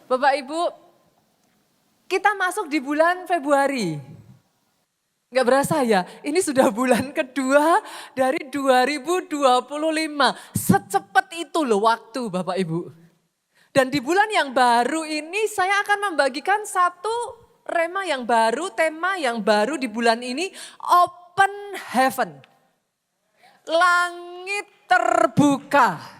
Bapak Ibu, kita masuk di bulan Februari. Nggak berasa ya, ini sudah bulan kedua dari 2025. Secepat itu loh waktu Bapak Ibu. Dan di bulan yang baru ini saya akan membagikan satu rema yang baru, tema yang baru di bulan ini, Open Heaven. Langit terbuka.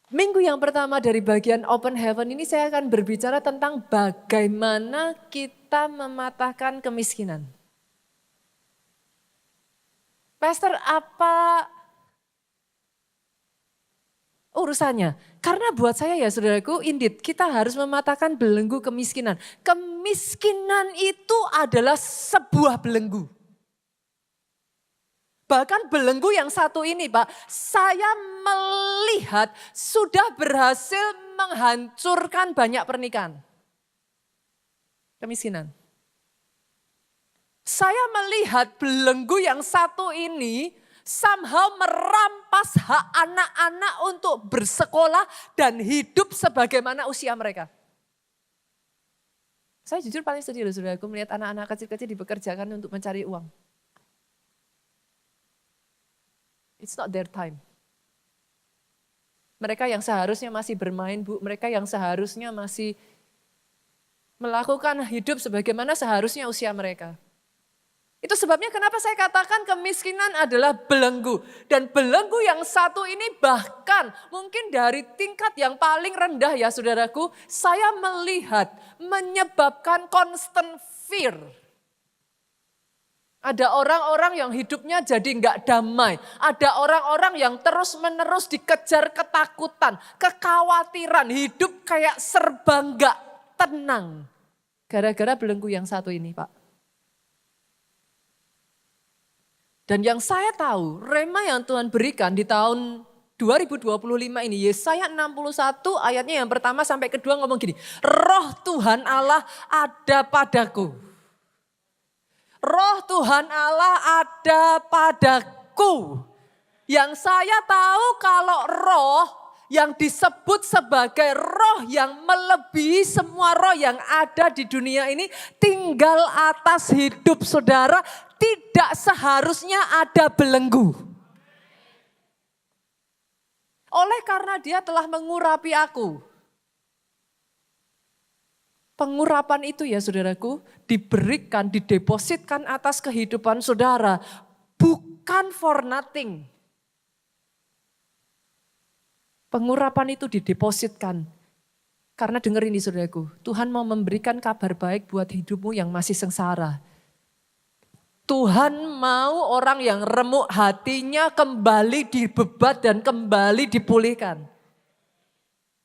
Minggu yang pertama dari bagian Open Heaven ini saya akan berbicara tentang bagaimana kita mematahkan kemiskinan. Pastor, apa urusannya? Karena buat saya ya saudaraku, indeed kita harus mematahkan belenggu kemiskinan. Kemiskinan itu adalah sebuah belenggu. Bahkan belenggu yang satu ini Pak, saya melihat sudah berhasil menghancurkan banyak pernikahan. Kemiskinan. Saya melihat belenggu yang satu ini somehow merampas hak anak-anak untuk bersekolah dan hidup sebagaimana usia mereka. Saya jujur paling sedih loh saudaraku melihat anak-anak kecil-kecil dipekerjakan untuk mencari uang. It's not their time. Mereka yang seharusnya masih bermain, Bu, mereka yang seharusnya masih melakukan hidup sebagaimana seharusnya usia mereka. Itu sebabnya kenapa saya katakan kemiskinan adalah belenggu. Dan belenggu yang satu ini bahkan mungkin dari tingkat yang paling rendah ya saudaraku, saya melihat menyebabkan constant fear. Ada orang-orang yang hidupnya jadi enggak damai. Ada orang-orang yang terus-menerus dikejar ketakutan, kekhawatiran, hidup kayak serba enggak tenang. Gara-gara belenggu yang satu ini Pak. Dan yang saya tahu, rema yang Tuhan berikan di tahun 2025 ini, Yesaya 61 ayatnya yang pertama sampai kedua ngomong gini, Roh Tuhan Allah ada padaku. Roh Tuhan Allah ada padaku. Yang saya tahu kalau roh yang disebut sebagai roh yang melebihi semua roh yang ada di dunia ini tinggal atas hidup saudara, tidak seharusnya ada belenggu. Oleh karena dia telah mengurapi aku. Pengurapan itu ya saudaraku diberikan, didepositkan atas kehidupan saudara. Bukan for nothing. Pengurapan itu didepositkan. Karena dengar ini saudaraku, Tuhan mau memberikan kabar baik buat hidupmu yang masih sengsara. Tuhan mau orang yang remuk hatinya kembali dibebat dan kembali dipulihkan.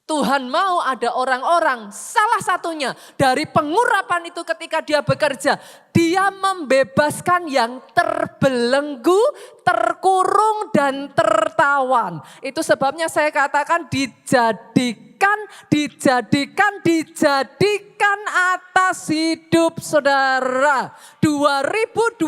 Tuhan mau ada orang-orang, salah satunya dari pengurapan itu ketika dia bekerja, dia membebaskan yang terbelenggu, terkurung dan tertawan. Itu sebabnya saya katakan dijadikan atas hidup saudara. 2025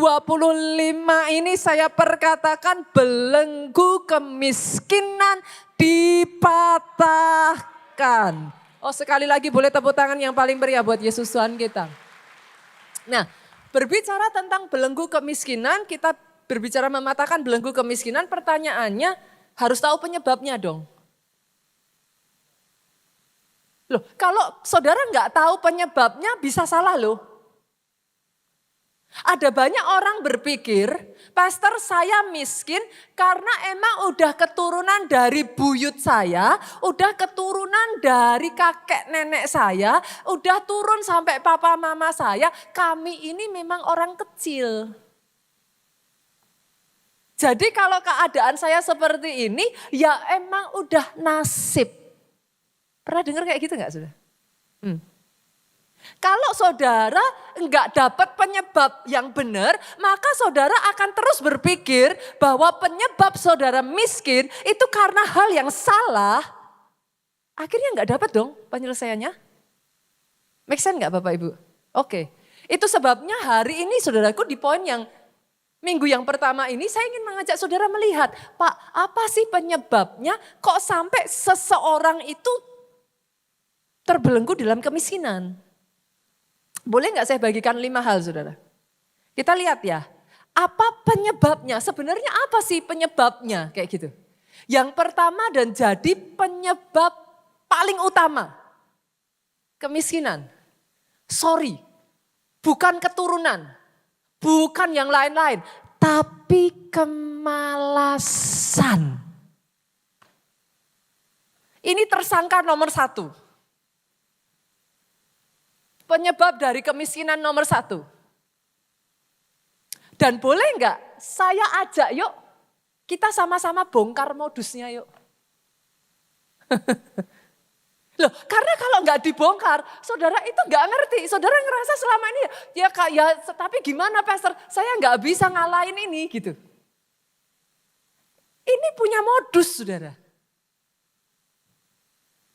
ini saya perkatakan belenggu kemiskinan dipatahkan. Oh sekali lagi boleh tepuk tangan yang paling meriah buat Yesus Tuhan kita. Nah berbicara tentang belenggu kemiskinan, kita berbicara mematahkan belenggu kemiskinan, pertanyaannya harus tahu penyebabnya dong. Loh kalau saudara nggak tahu penyebabnya bisa salah loh. Ada banyak orang berpikir, pastor saya miskin karena emang udah keturunan dari buyut saya, udah keturunan dari kakek nenek saya, udah turun sampai papa mama saya, kami ini memang orang kecil. Jadi kalau keadaan saya seperti ini, ya emang udah nasib. Pernah dengar kayak gitu gak sudah? Kalau saudara enggak dapat penyebab yang benar, maka saudara akan terus berpikir bahwa penyebab saudara miskin itu karena hal yang salah. Akhirnya enggak dapat dong penyelesaiannya. Make sense enggak Bapak Ibu? Oke. Itu sebabnya hari ini saudaraku di poin yang Minggu yang pertama ini saya ingin mengajak saudara melihat, Pak, apa sih penyebabnya kok sampai seseorang itu terbelenggu dalam kemiskinan? Boleh nggak saya bagikan 5 hal, saudara? Kita lihat ya, apa penyebabnya? Sebenarnya apa sih penyebabnya? Kayak gitu. Yang pertama dan jadi penyebab paling utama, kemiskinan. Sorry, bukan keturunan, bukan yang lain-lain, tapi kemalasan. Ini tersangka nomor 1. Penyebab dari kemiskinan nomor 1. Dan boleh enggak saya ajak yuk, kita sama-sama bongkar modusnya yuk. Loh, karena kalau enggak dibongkar, saudara itu enggak ngerti. Saudara ngerasa selama ini ya Kak, ya tapi gimana pastor, saya enggak bisa ngalahin ini gitu. Ini punya modus, saudara.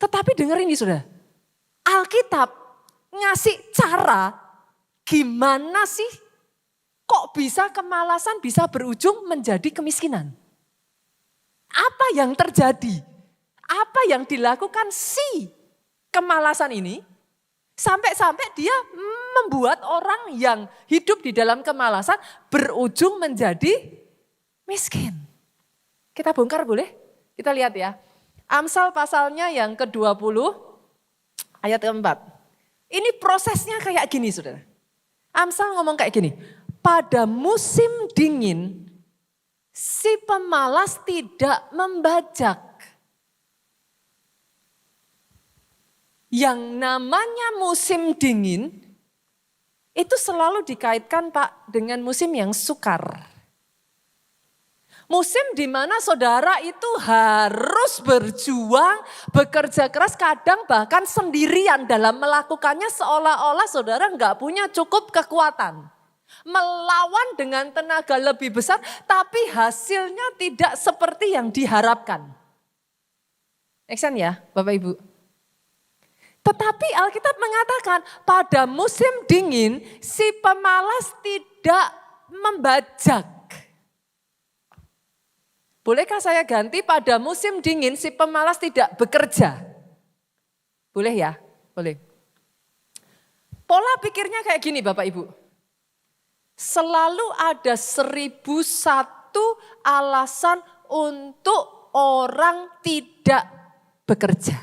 Tetapi dengar ini, saudara. Alkitab ngasih cara gimana sih kok bisa kemalasan bisa berujung menjadi kemiskinan. Apa yang terjadi? Apa yang dilakukan si kemalasan ini sampai-sampai dia membuat orang yang hidup di dalam kemalasan berujung menjadi miskin. Kita bongkar boleh? Kita lihat ya. Amsal pasalnya yang ke-20 ayat ke-4. Ini prosesnya kayak gini, saudara. Amsal ngomong kayak gini. Pada musim dingin si pemalas tidak membajak. Yang namanya musim dingin itu selalu dikaitkan Pak dengan musim yang sukar. Musim di mana saudara itu harus berjuang, bekerja keras, kadang bahkan sendirian dalam melakukannya seolah-olah saudara nggak punya cukup kekuatan. Melawan dengan tenaga lebih besar tapi hasilnya tidak seperti yang diharapkan. Action ya Bapak Ibu. Tetapi Alkitab mengatakan pada musim dingin si pemalas tidak membajak. Bolehkah saya ganti pada musim dingin si pemalas tidak bekerja? Boleh ya? Boleh. Pola pikirnya kayak gini Bapak Ibu. Selalu ada 1001 alasan untuk orang tidak bekerja.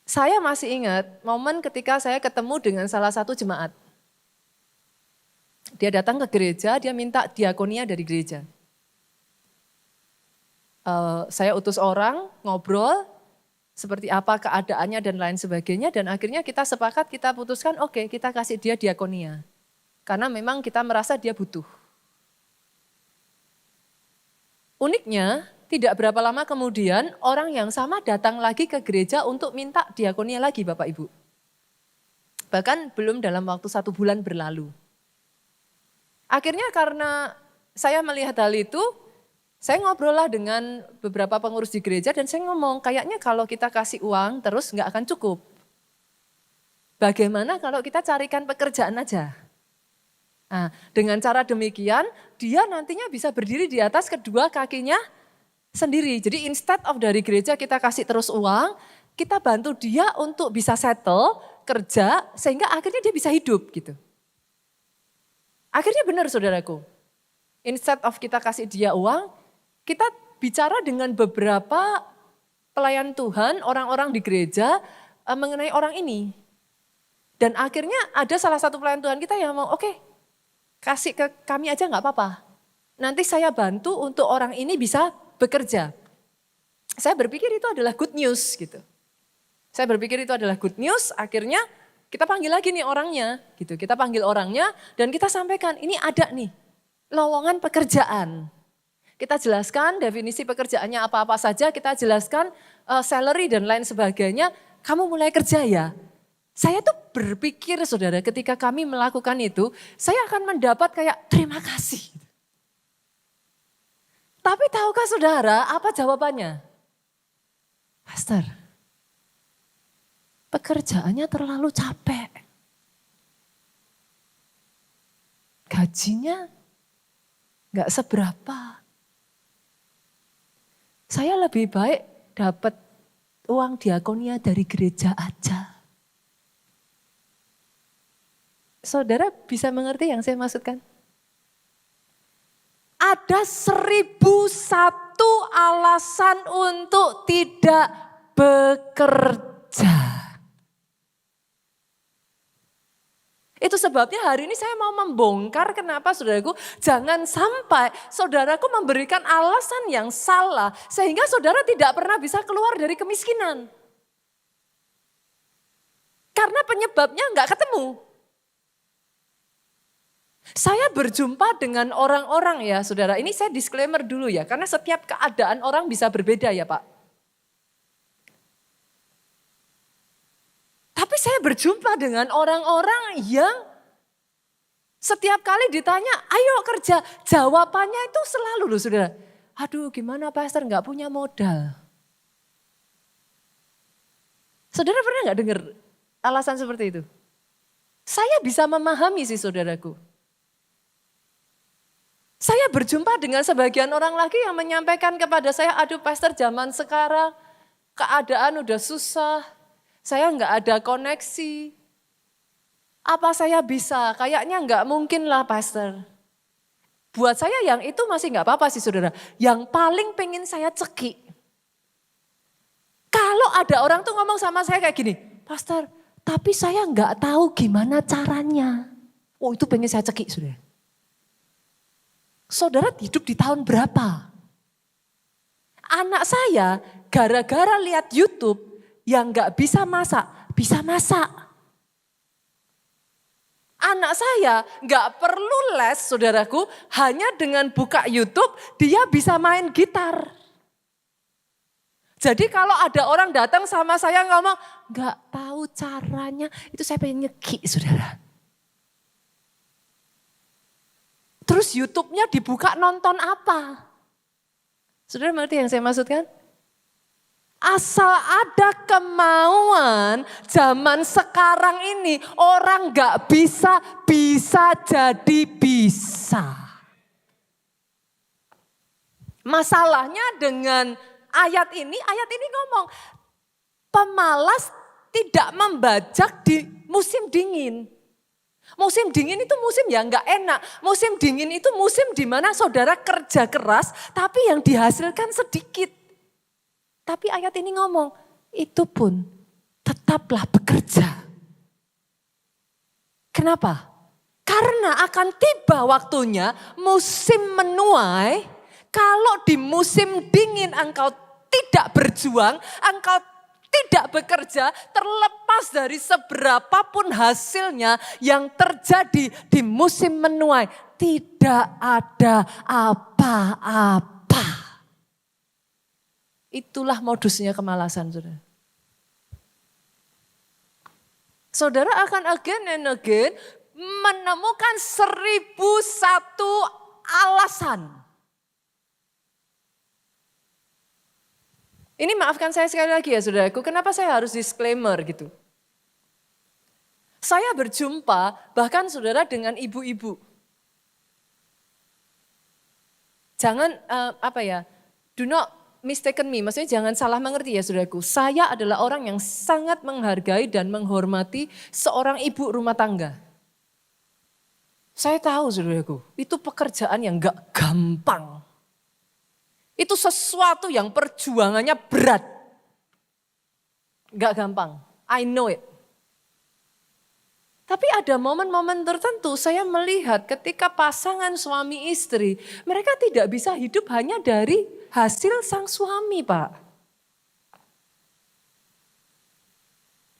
Saya masih ingat momen ketika saya ketemu dengan salah satu jemaat. Dia datang ke gereja, dia minta diakonia dari gereja. Saya utus orang, ngobrol, seperti apa keadaannya dan lain sebagainya. Dan akhirnya kita sepakat, kita putuskan oke, kita kasih dia diakonia. Karena memang kita merasa dia butuh. Uniknya, tidak berapa lama kemudian orang yang sama datang lagi ke gereja untuk minta diakonia lagi Bapak Ibu. Bahkan belum dalam waktu 1 bulan berlalu. Akhirnya karena saya melihat hal itu, saya ngobrol lah dengan beberapa pengurus di gereja dan saya ngomong kayaknya kalau kita kasih uang terus nggak akan cukup. Bagaimana kalau kita carikan pekerjaan aja? Nah, dengan cara demikian dia nantinya bisa berdiri di atas kedua kakinya sendiri. Jadi instead of dari gereja kita kasih terus uang, kita bantu dia untuk bisa settle, kerja, sehingga akhirnya dia bisa hidup gitu. Akhirnya benar saudaraku, instead of kita kasih dia uang, kita bicara dengan beberapa pelayan Tuhan, orang-orang di gereja mengenai orang ini. Dan akhirnya ada salah satu pelayan Tuhan kita yang mau, oke, kasih ke kami aja gak apa-apa. Nanti saya bantu untuk orang ini bisa bekerja. Saya berpikir itu adalah good news gitu. Saya berpikir itu adalah good news, akhirnya kita panggil lagi nih orangnya gitu. Kita panggil orangnya dan kita sampaikan ini ada nih lowongan pekerjaan. Kita jelaskan definisi pekerjaannya apa-apa saja, kita jelaskan salary dan lain sebagainya. Kamu mulai kerja ya. Saya tuh berpikir saudara ketika kami melakukan itu, saya akan mendapat kayak terima kasih. Tapi tahukah saudara apa jawabannya? Pastor, pekerjaannya terlalu capek. gajinya nggak seberapa. Saya lebih baik dapat uang diakonia dari gereja aja. Saudara bisa mengerti yang saya maksudkan? Ada 1001 alasan untuk tidak bekerja. Itu sebabnya hari ini saya mau membongkar kenapa saudaraku, jangan sampai saudaraku memberikan alasan yang salah sehingga saudara tidak pernah bisa keluar dari kemiskinan. Karena penyebabnya enggak ketemu. Saya berjumpa dengan orang-orang ya saudara, ini saya disclaimer dulu ya, karena setiap keadaan orang bisa berbeda ya Pak. Tapi saya berjumpa dengan orang-orang yang setiap kali ditanya, ayo kerja. Jawabannya itu selalu loh saudara. Aduh gimana pastor gak punya modal. Saudara pernah gak dengar alasan seperti itu? Saya bisa memahami sih saudaraku. Saya berjumpa dengan sebagian orang lagi yang menyampaikan kepada saya, aduh pastor zaman sekarang keadaan udah susah. Saya nggak ada koneksi. Apa saya bisa? Kayaknya nggak mungkin lah pastor. Buat saya yang itu masih nggak apa-apa sih saudara. Yang paling pengen saya cekik. Kalau ada orang tuh ngomong sama saya kayak gini, pastor tapi saya nggak tahu gimana caranya. Oh itu pengen saya cekik saudara. Saudara hidup di tahun berapa? Anak saya gara-gara lihat YouTube, yang gak bisa masak, bisa masak. Anak saya gak perlu les saudaraku, hanya dengan buka YouTube dia bisa main gitar. Jadi kalau ada orang datang sama saya ngomong, gak tahu caranya, itu saya pengen nyeki saudara. Terus YouTube-nya dibuka nonton apa? Saudara mengerti yang saya maksudkan? Asal ada kemauan zaman sekarang ini orang gak bisa jadi bisa. Masalahnya dengan ayat ini ngomong pemalas tidak membajak di musim dingin. Musim dingin itu musim yang gak enak. Musim dingin itu musim di mana saudara kerja keras tapi yang dihasilkan sedikit. Tapi ayat ini ngomong, itu pun tetaplah bekerja. Kenapa? Karena akan tiba waktunya musim menuai, kalau di musim dingin engkau tidak berjuang, engkau tidak bekerja, terlepas dari seberapapun hasilnya yang terjadi di musim menuai, tidak ada apa-apa. Itulah modusnya kemalasan, saudara. Saudara akan again and again menemukan 1001 alasan. Ini maafkan saya sekali lagi ya saudaraku, kenapa saya harus disclaimer gitu. Saya berjumpa bahkan saudara dengan ibu-ibu. Jangan do not mistaken me, maksudnya jangan salah mengerti ya saudaraku. Saya adalah orang yang sangat menghargai dan menghormati seorang ibu rumah tangga. Saya tahu saudaraku, itu pekerjaan yang gak gampang. Itu sesuatu yang perjuangannya berat. Gak gampang, I know it. Tapi ada momen-momen tertentu saya melihat ketika pasangan suami istri, mereka tidak bisa hidup hanya dari hasil sang suami, Pak.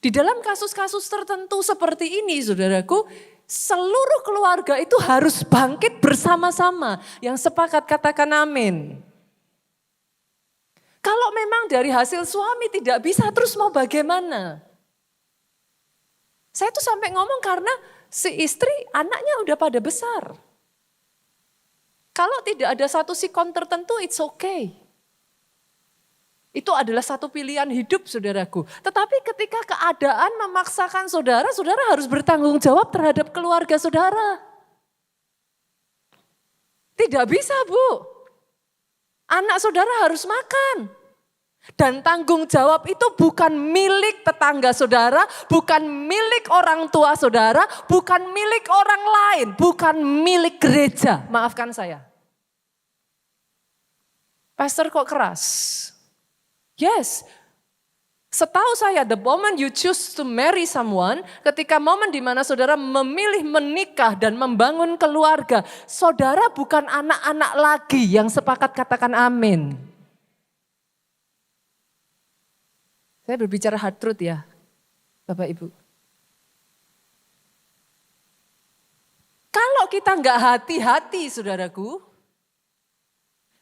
Di dalam kasus-kasus tertentu seperti ini, saudaraku, seluruh keluarga itu harus bangkit bersama-sama. Yang sepakat katakan amin. Kalau memang dari hasil suami tidak bisa, terus mau bagaimana? Saya tuh sampai ngomong karena si istri anaknya udah pada besar. Kalau tidak ada satu sikon tertentu, it's okay. Itu adalah satu pilihan hidup saudaraku. Tetapi ketika keadaan memaksakan saudara, saudara harus bertanggung jawab terhadap keluarga saudara. Tidak bisa, Bu. Anak saudara harus makan. Dan tanggung jawab itu bukan milik tetangga saudara, bukan milik orang tua saudara, bukan milik orang lain, bukan milik gereja. Maafkan saya. Pastor kok keras? Yes. Setahu saya, the moment you choose to marry someone, ketika momen di mana saudara memilih menikah dan membangun keluarga, saudara bukan anak-anak lagi yang sepakat katakan amin. Saya berbicara hard truth ya, Bapak Ibu. Kalau kita nggak hati-hati, saudaraku,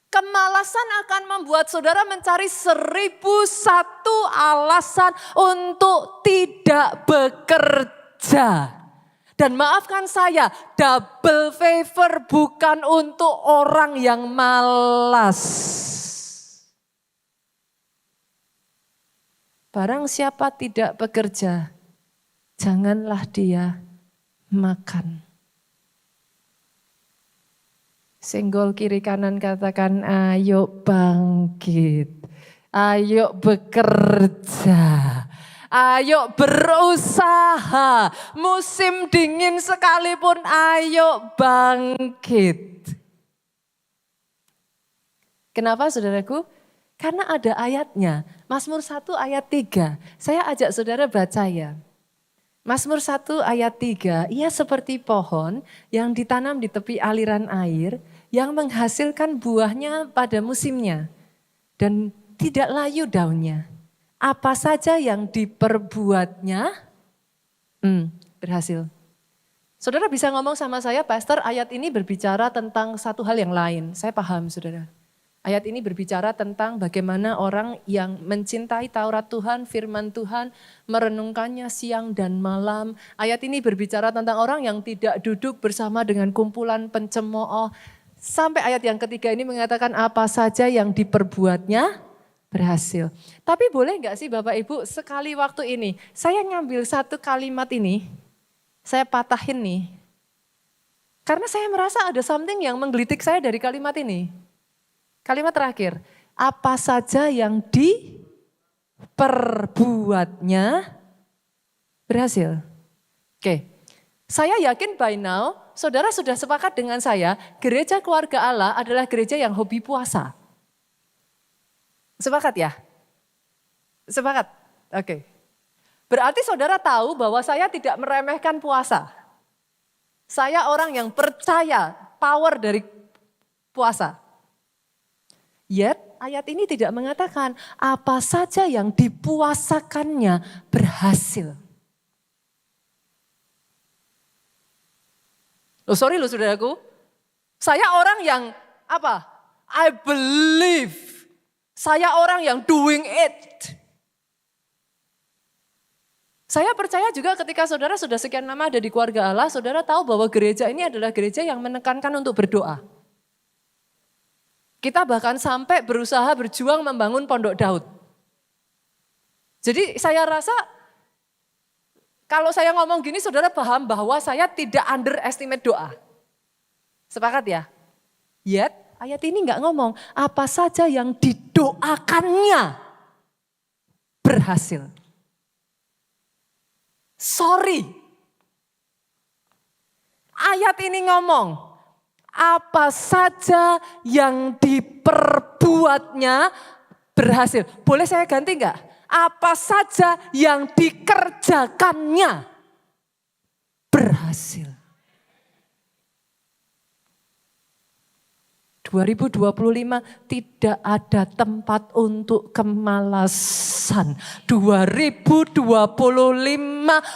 kemalasan akan membuat saudara mencari 1001 alasan untuk tidak bekerja. Dan maafkan saya, double favor bukan untuk orang yang malas. Barang siapa tidak bekerja, janganlah dia makan. Senggol kiri kanan katakan, ayo bangkit, ayo bekerja, ayo berusaha. Musim dingin sekalipun ayo bangkit. Kenapa saudaraku? Karena ada ayatnya, Mazmur 1 ayat 3. Saya ajak saudara baca ya. Mazmur 1 ayat 3, ia seperti pohon yang ditanam di tepi aliran air, yang menghasilkan buahnya pada musimnya, dan tidak layu daunnya. Apa saja yang diperbuatnya, berhasil. Saudara bisa ngomong sama saya, Pastor, ayat ini berbicara tentang satu hal yang lain. Saya paham, saudara. Ayat ini berbicara tentang bagaimana orang yang mencintai Taurat Tuhan, firman Tuhan, merenungkannya siang dan malam. Ayat ini berbicara tentang orang yang tidak duduk bersama dengan kumpulan pencemooh. Sampai ayat yang ketiga ini mengatakan apa saja yang diperbuatnya berhasil. Tapi boleh nggak sih Bapak Ibu sekali waktu ini, saya ngambil satu kalimat ini, saya patahin nih. Karena saya merasa ada something yang menggelitik saya dari kalimat ini. Kalimat terakhir, apa saja yang diperbuatnya berhasil. Oke, saya yakin by now, saudara sudah sepakat dengan saya, gereja keluarga Allah adalah gereja yang hobi puasa. Sepakat ya? Sepakat? Oke. Berarti saudara tahu bahwa saya tidak meremehkan puasa. Saya orang yang percaya power dari puasa. Yet ayat ini tidak mengatakan apa saja yang dipuasakannya berhasil. Sorry saudaraku, saya orang yang apa? I believe. Saya orang yang doing it. Saya percaya juga ketika saudara sudah sekian lama ada di keluarga Allah, saudara tahu bahwa gereja ini adalah gereja yang menekankan untuk berdoa. Kita bahkan sampai berusaha berjuang membangun Pondok Daud. Jadi saya rasa kalau saya ngomong gini saudara paham bahwa saya tidak underestimate doa. Sepakat ya? Yet ayat ini enggak ngomong apa saja yang didoakannya berhasil. Sorry. Ayat ini ngomong apa saja yang diperbuatnya berhasil. Boleh saya ganti enggak? Apa saja yang dikerjakannya berhasil. 2025 tidak ada tempat untuk kemalasan. 2025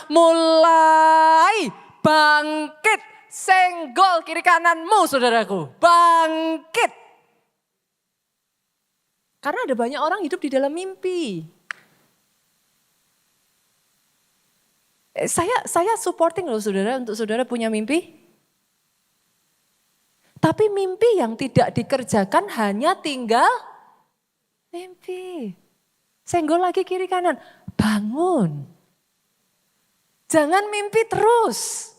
mulai bangkit. Senggol kiri kananmu saudaraku, bangkit. Karena ada banyak orang hidup di dalam mimpi. Saya supporting loh saudara untuk saudara punya mimpi. Tapi mimpi yang tidak dikerjakan hanya tinggal mimpi. Senggol lagi kiri kanan, bangun. Jangan mimpi terus.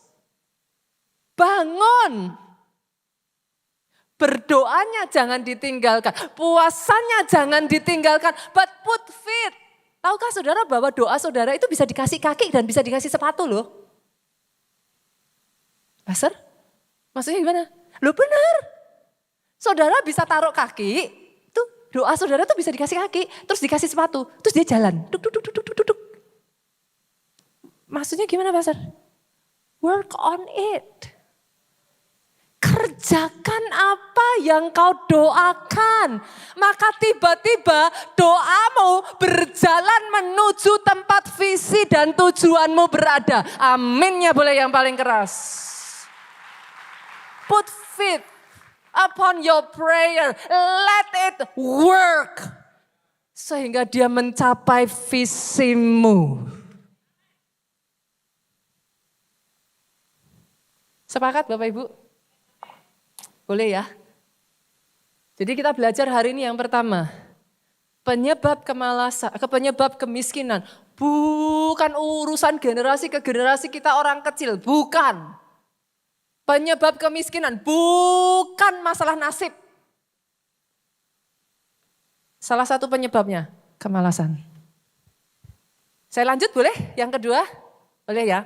Bangun. Berdoanya jangan ditinggalkan, puasanya jangan ditinggalkan, but put feet. Tahukah saudara bahwa doa saudara itu bisa dikasih kaki dan bisa dikasih sepatu loh? Pastor, maksudnya gimana? Loh benar, saudara bisa taruh kaki, tuh doa saudara tuh bisa dikasih kaki, terus dikasih sepatu, terus dia jalan. Duk, duk, duk, duk, duk, duk. Maksudnya gimana Pastor? Work on it. Kerjakan apa yang kau doakan. Maka tiba-tiba doamu berjalan menuju tempat visi dan tujuanmu berada. Aminnya boleh yang paling keras. Put faith upon your prayer. Let it work. Sehingga dia mencapai visimu. Sepakat Bapak Ibu? Boleh ya? Jadi kita belajar hari ini yang pertama. Penyebab penyebab kemiskinan. Bukan urusan generasi ke generasi kita orang kecil. Bukan. Penyebab kemiskinan bukan masalah nasib. Salah satu penyebabnya kemalasan. Saya lanjut boleh? Yang kedua? Boleh ya?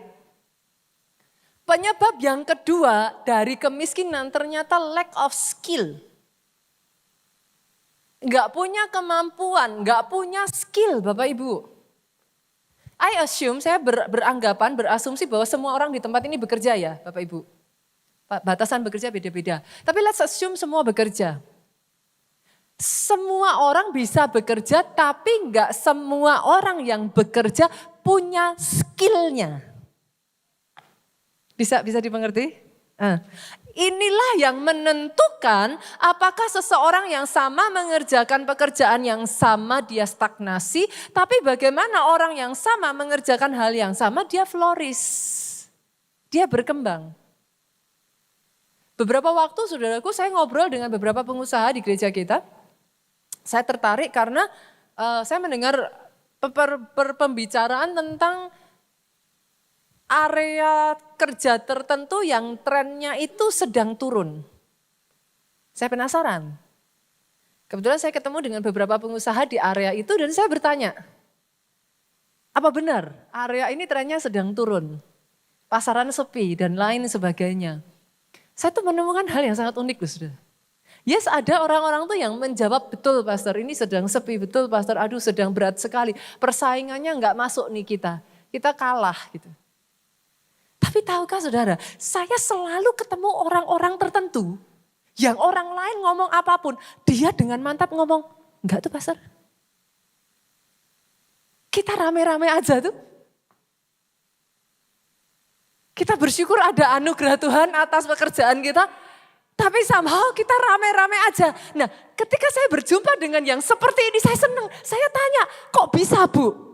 Penyebab yang kedua dari kemiskinan ternyata lack of skill. Enggak punya kemampuan, enggak punya skill Bapak Ibu. I assume, saya beranggapan, berasumsi bahwa semua orang di tempat ini bekerja ya Bapak Ibu. Batasan bekerja beda-beda. Tapi let's assume semua bekerja. Semua orang bisa bekerja tapi enggak semua orang yang bekerja punya skillnya. Bisa dimengerti? Inilah yang menentukan apakah seseorang yang sama mengerjakan pekerjaan yang sama dia stagnasi, tapi bagaimana orang yang sama mengerjakan hal yang sama dia flourish, dia berkembang. Beberapa waktu saudaraku saya ngobrol dengan beberapa pengusaha di gereja kita, saya tertarik karena saya mendengar pembicaraan tentang area kerja tertentu yang trennya itu sedang turun. Saya penasaran. Kebetulan saya ketemu dengan beberapa pengusaha di area itu dan saya bertanya, apa benar area ini trennya sedang turun? Pasaran sepi dan lain sebagainya. Saya tuh menemukan hal yang sangat unik loh saudara. Yes, ada orang-orang tuh yang menjawab, betul pastor ini sedang sepi, betul pastor aduh sedang berat sekali. Persaingannya nggak masuk nih kita kalah gitu. Tapi tahukah saudara, saya selalu ketemu orang-orang tertentu yang orang lain ngomong apapun, dia dengan mantap ngomong, enggak tuh pastor. Kita rame-rame aja tuh. Kita bersyukur ada anugerah Tuhan atas pekerjaan kita, tapi somehow kita rame-rame aja. Nah ketika saya berjumpa dengan yang seperti ini saya senang, saya tanya kok bisa Bu?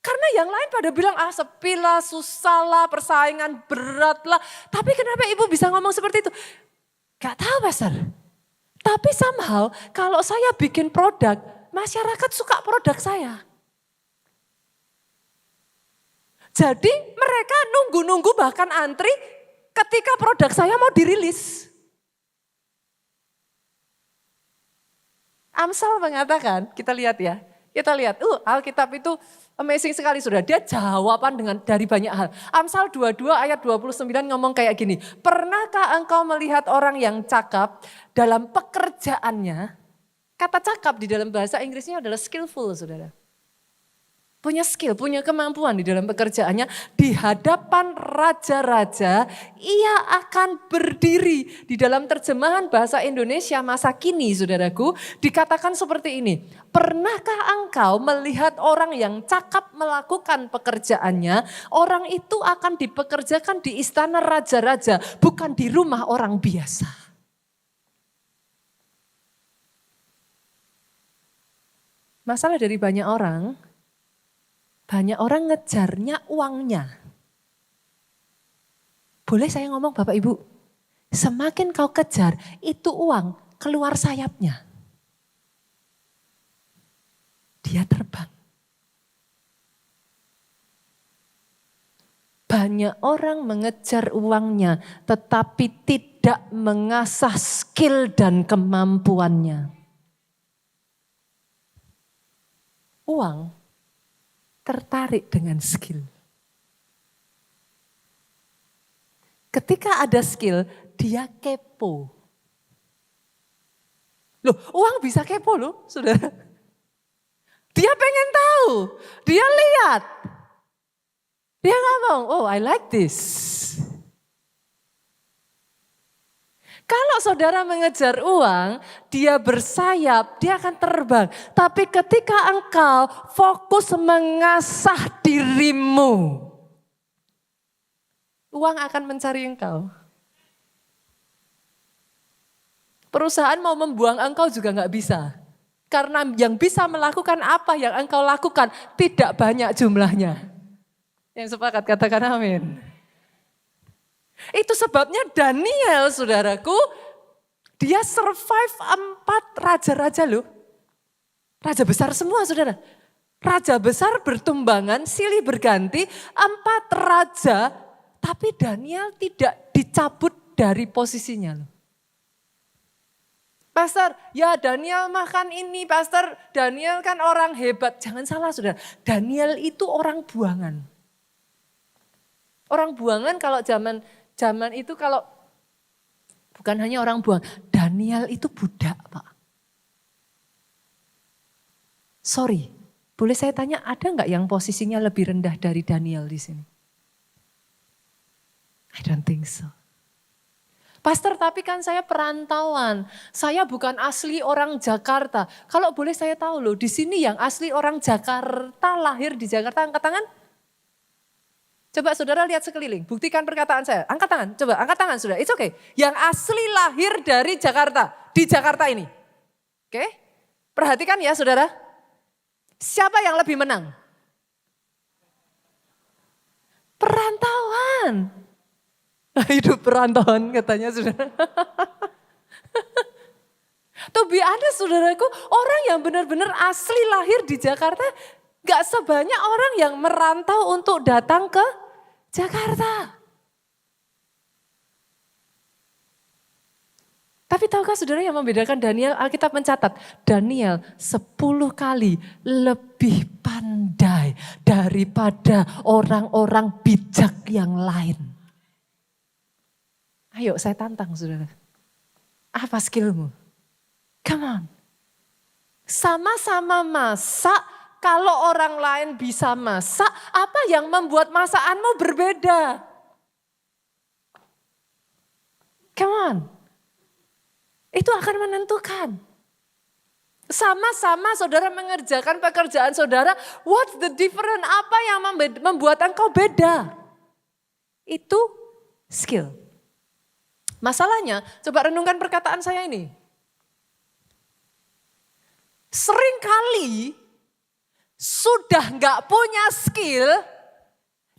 Karena yang lain pada bilang, sepi lah, susah lah, persaingan berat lah. Tapi kenapa ibu bisa ngomong seperti itu? Gak tahu pastor. Tapi somehow kalau saya bikin produk, masyarakat suka produk saya. Jadi mereka nunggu-nunggu bahkan antri ketika produk saya mau dirilis. Amsal mengatakan, kita lihat ya. Kita lihat, Alkitab itu amazing sekali sudah. Dia jawaban dari banyak hal. Amsal 22 ayat 29 ngomong kayak gini. Pernahkah engkau melihat orang yang cakap dalam pekerjaannya? Kata cakap di dalam bahasa Inggrisnya adalah skillful saudara. Punya skill, punya kemampuan di dalam pekerjaannya. Di hadapan raja-raja, ia akan berdiri. Di dalam terjemahan bahasa Indonesia masa kini saudaraku, dikatakan seperti ini. Pernahkah engkau melihat orang yang cakap melakukan pekerjaannya? Orang itu akan dipekerjakan di istana raja-raja, bukan di rumah orang biasa. Masalah dari banyak orang ngejarnya uangnya. Boleh saya ngomong Bapak Ibu? Semakin kau kejar, itu uang keluar sayapnya. Dia terbang. Banyak orang mengejar uangnya, tetapi tidak tidak mengasah skill dan kemampuannya. Uang tertarik dengan skill. Ketika ada skill, dia kepo. Loh, uang bisa kepo loh, saudara. Dia pengen tahu, dia lihat. Dia ngomong, oh I like this. Kalau saudara mengejar uang, dia bersayap, dia akan terbang. Tapi ketika engkau fokus mengasah dirimu, uang akan mencari engkau. Perusahaan mau membuang engkau juga nggak bisa. Karena yang bisa melakukan apa yang engkau lakukan tidak banyak jumlahnya. Yang sepakat katakan amin. Itu sebabnya Daniel, saudaraku, dia survive 4 raja-raja loh. Raja besar semua, saudara. Raja besar bertumbangan, silih berganti, 4 raja, tapi Daniel tidak dicabut dari posisinya loh. Pastor, ya Daniel makan ini, Pastor, Daniel kan orang hebat. Jangan salah, saudara. Daniel itu orang buangan. Orang buangan kalau zaman itu kalau bukan hanya orang buang, Daniel itu budak, Pak. Sorry, boleh saya tanya ada nggak yang posisinya lebih rendah dari Daniel di sini? I don't think so. Pastor, tapi kan saya perantauan, saya bukan asli orang Jakarta. Kalau boleh saya tahu loh, di sini yang asli orang Jakarta, lahir di Jakarta, angkat tangan. Coba saudara lihat sekeliling, buktikan perkataan saya. Angkat tangan, coba angkat tangan saudara, it's okay. Yang asli lahir dari Jakarta, di Jakarta ini. Oke, perhatikan ya saudara. Siapa yang lebih menang? Perantauan. Hidup perantauan katanya saudara. To be honest saudaraku, orang yang benar-benar asli lahir di Jakarta gak sebanyak orang yang merantau untuk datang ke Jakarta. Tapi tahukah saudara yang membedakan Daniel, Alkitab mencatat Daniel 10 kali lebih pandai daripada orang-orang bijak yang lain. Ayo saya tantang saudara. Apa skillmu? Come on. Sama-sama masak, kalau orang lain bisa masak, apa yang membuat masakanmu berbeda? Come on. Itu akan menentukan. Sama-sama saudara mengerjakan pekerjaan saudara, what's the difference? Apa yang membuat engkau beda? Itu skill. Masalahnya, coba renungkan perkataan saya ini. Seringkali sudah nggak punya skill,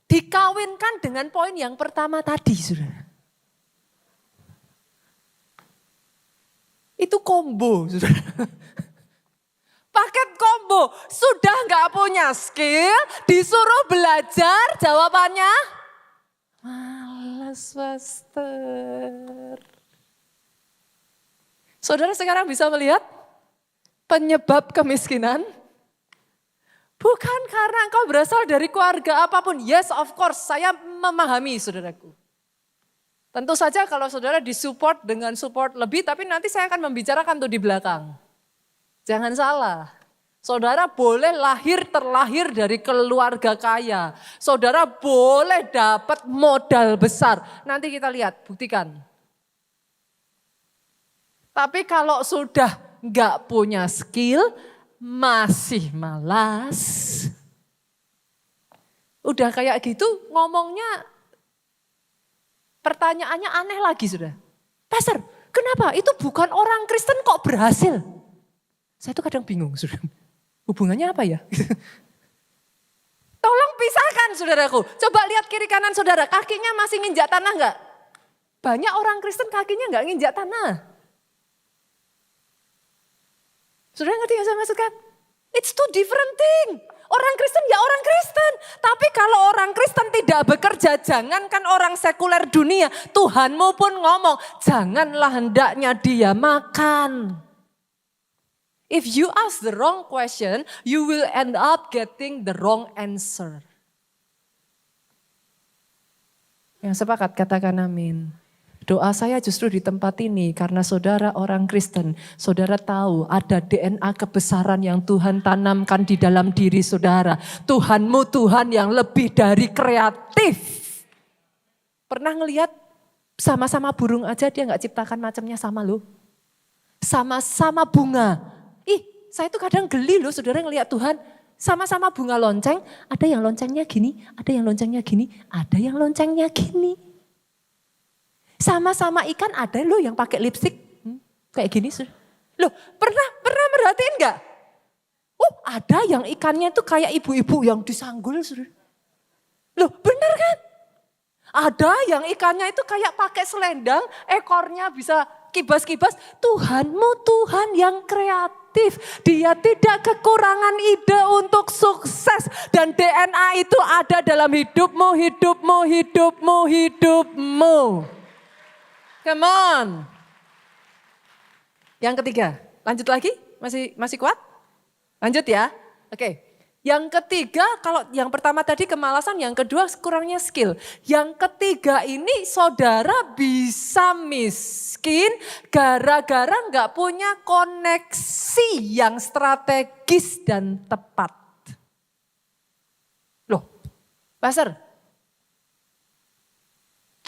dikawinkan dengan poin yang pertama tadi, saudara. Itu combo, saudara. Paket combo, sudah nggak punya skill, disuruh belajar, jawabannya malas, Pastor. Saudara sekarang bisa melihat penyebab kemiskinan? Bukan karena engkau berasal dari keluarga apapun. Yes, of course, saya memahami saudaraku. Tentu saja kalau saudara disupport dengan support lebih, tapi nanti saya akan membicarakan tuh di belakang. Jangan salah. Saudara boleh terlahir dari keluarga kaya. Saudara boleh dapat modal besar. Nanti kita lihat, buktikan. Tapi kalau sudah nggak punya skill, masih malas. Udah kayak gitu ngomongnya, pertanyaannya aneh lagi sudah. Pastor, kenapa itu bukan orang Kristen kok berhasil? Saya tuh kadang bingung sudah. Hubungannya apa ya? Tolong pisahkan saudaraku. Coba lihat kiri kanan saudara, kakinya masih nginjak tanah enggak? Banyak orang Kristen kakinya enggak nginjak tanah. Saudara ngerti yang saya maksudkan? It's two different thing. Orang Kristen ya orang Kristen. Tapi kalau orang Kristen tidak bekerja, jangankan orang sekuler dunia. Tuhanmu pun ngomong, janganlah hendaknya dia makan. If you ask the wrong question, you will end up getting the wrong answer. Yang sepakat katakan amin. Doa saya justru di tempat ini karena saudara orang Kristen, saudara tahu ada DNA kebesaran yang Tuhan tanamkan di dalam diri saudara. Tuhanmu Tuhan yang lebih dari kreatif. Pernah ngelihat sama-sama burung aja dia gak ciptakan macamnya sama loh. Sama-sama bunga. Saya tuh kadang geli loh saudara ngelihat Tuhan. Sama-sama bunga lonceng, ada yang loncengnya gini, ada yang loncengnya gini, ada yang loncengnya gini. Sama-sama ikan ada loh yang pakai lipstik kayak gini. Loh pernah merhatiin gak? Ada yang ikannya itu kayak ibu-ibu yang disanggul. Loh bener kan? Ada yang ikannya itu kayak pakai selendang, ekornya bisa kibas-kibas. Tuhanmu Tuhan yang kreatif. Dia tidak kekurangan ide untuk sukses. Dan DNA itu ada dalam hidupmu. Come on. Yang ketiga, lanjut lagi? Masih kuat? Lanjut ya. Oke. Yang ketiga, kalau yang pertama tadi kemalasan, yang kedua kurangnya skill. Yang ketiga ini saudara bisa miskin gara-gara nggak punya koneksi yang strategis dan tepat. Loh, Pastor,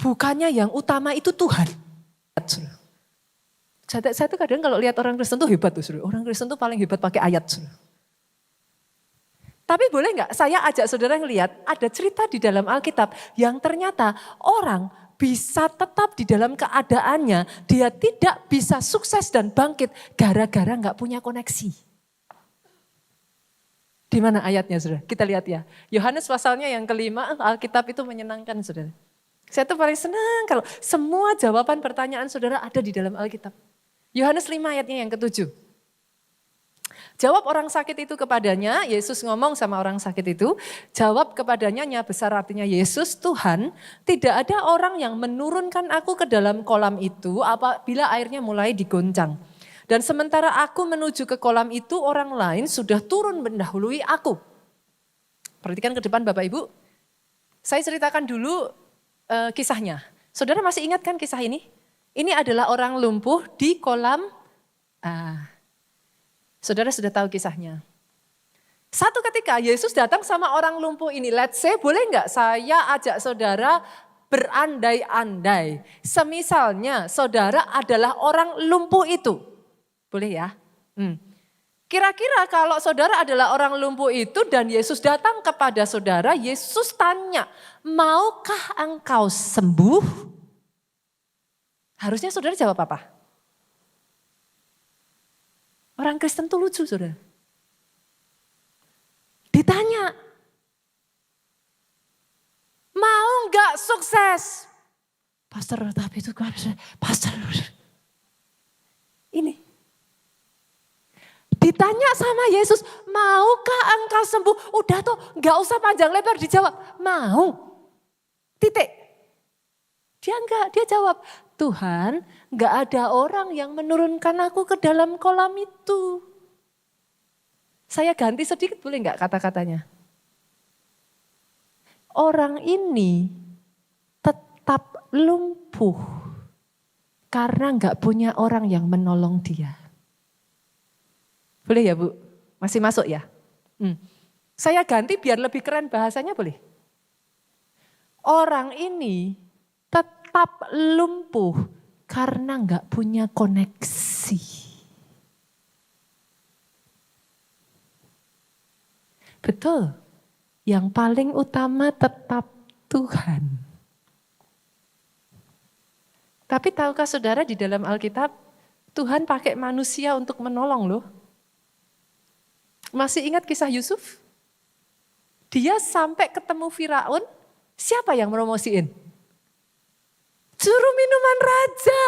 bukannya yang utama itu Tuhan. Saya tuh kadang kalau lihat orang Kristen tuh hebat tuh. Orang Kristen tuh paling hebat pakai ayat. Tapi boleh nggak saya ajak saudara ngelihat ada cerita di dalam Alkitab yang ternyata orang bisa tetap di dalam keadaannya. Dia tidak bisa sukses dan bangkit gara-gara nggak punya koneksi. Di mana ayatnya saudara? Kita lihat ya. Yohanes pasalnya yang kelima, Alkitab itu menyenangkan saudara. Saya tuh paling senang kalau semua jawaban pertanyaan saudara ada di dalam Alkitab. Yohanes 5 ayatnya yang ke-7. Jawab orang sakit itu kepadanya, Yesus ngomong sama orang sakit itu, jawab kepadanya, nya besar artinya Yesus, Tuhan, tidak ada orang yang menurunkan aku ke dalam kolam itu apabila airnya mulai digoncang. Dan sementara aku menuju ke kolam itu, orang lain sudah turun mendahului aku. Perhatikan ke depan Bapak Ibu, saya ceritakan dulu kisahnya. Saudara masih ingat kan kisah ini? Ini adalah orang lumpuh di kolam. Saudara sudah tahu kisahnya. Satu ketika Yesus datang sama orang lumpuh ini. Let's say boleh nggak saya ajak saudara berandai-andai. Semisalnya saudara adalah orang lumpuh itu. Boleh ya? Kira-kira kalau saudara adalah orang lumpuh itu dan Yesus datang kepada saudara, Yesus tanya, maukah engkau sembuh? Harusnya saudara jawab apa? Orang Kristen tuh lucu saudara. Ditanya, mau nggak sukses? Pastor, tapi itu kan, Pastor. Ini. Ditanya sama Yesus, maukah engkau sembuh? Udah tuh, nggak usah panjang lebar dijawab, mau. Titik. Dia enggak, dia jawab, Tuhan, nggak ada orang yang menurunkan aku ke dalam kolam itu. Saya ganti sedikit boleh nggak kata-katanya? Orang ini tetap lumpuh karena nggak punya orang yang menolong dia. Boleh ya Bu? Masih masuk ya? Saya ganti biar lebih keren bahasanya boleh? Orang ini tetap lumpuh karena nggak punya koneksi. Betul, yang paling utama tetap Tuhan. Tapi tahukah saudara di dalam Alkitab, Tuhan pakai manusia untuk menolong loh. Masih ingat kisah Yusuf? Dia sampai ketemu Firaun, siapa yang promosiin? Juru minuman raja.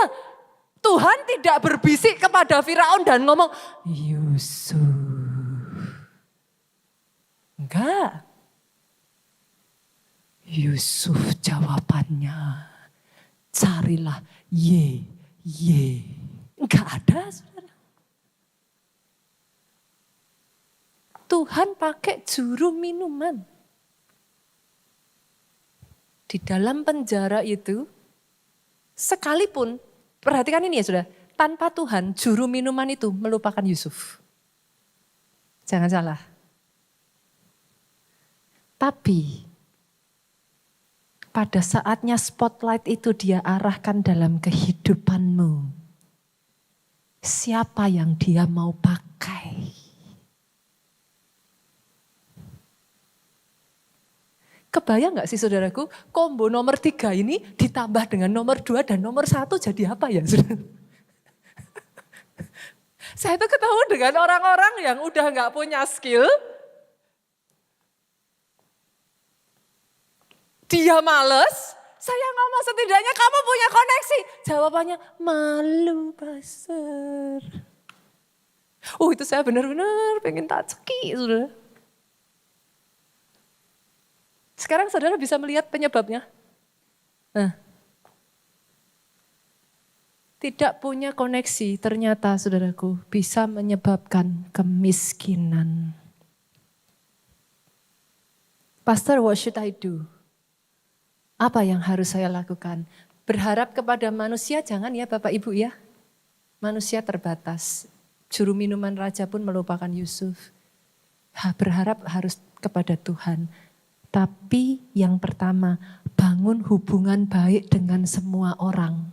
Tuhan tidak berbisik kepada Firaun dan ngomong, Yusuf, Enggak. Yusuf jawabannya, carilah ye. Enggak ada, saudara. Tuhan pakai juru minuman. Di dalam penjara itu, sekalipun, perhatikan ini ya saudara, tanpa Tuhan juru minuman itu melupakan Yusuf. Jangan salah. Tapi pada saatnya spotlight itu dia arahkan dalam kehidupanmu. Siapa yang dia mau pakai? Kebayang gak sih saudaraku, combo nomor 3 ini ditambah dengan nomor 2 dan nomor 1 jadi apa ya saudara? Saya tuh ketemu dengan orang-orang yang udah gak punya skill. Dia males, saya ngomong setidaknya kamu punya koneksi. Jawabannya malu pastor. Itu saya benar-benar pengen tak ceki saudara. Sekarang saudara bisa melihat penyebabnya. Tidak punya koneksi ternyata saudaraku bisa menyebabkan kemiskinan. Pastor, what should I do? Apa yang harus saya lakukan? Berharap kepada manusia jangan ya Bapak Ibu ya. Manusia terbatas. Juru minuman raja pun melupakan Yusuf. Berharap harus kepada Tuhan. Tapi yang pertama, bangun hubungan baik dengan semua orang.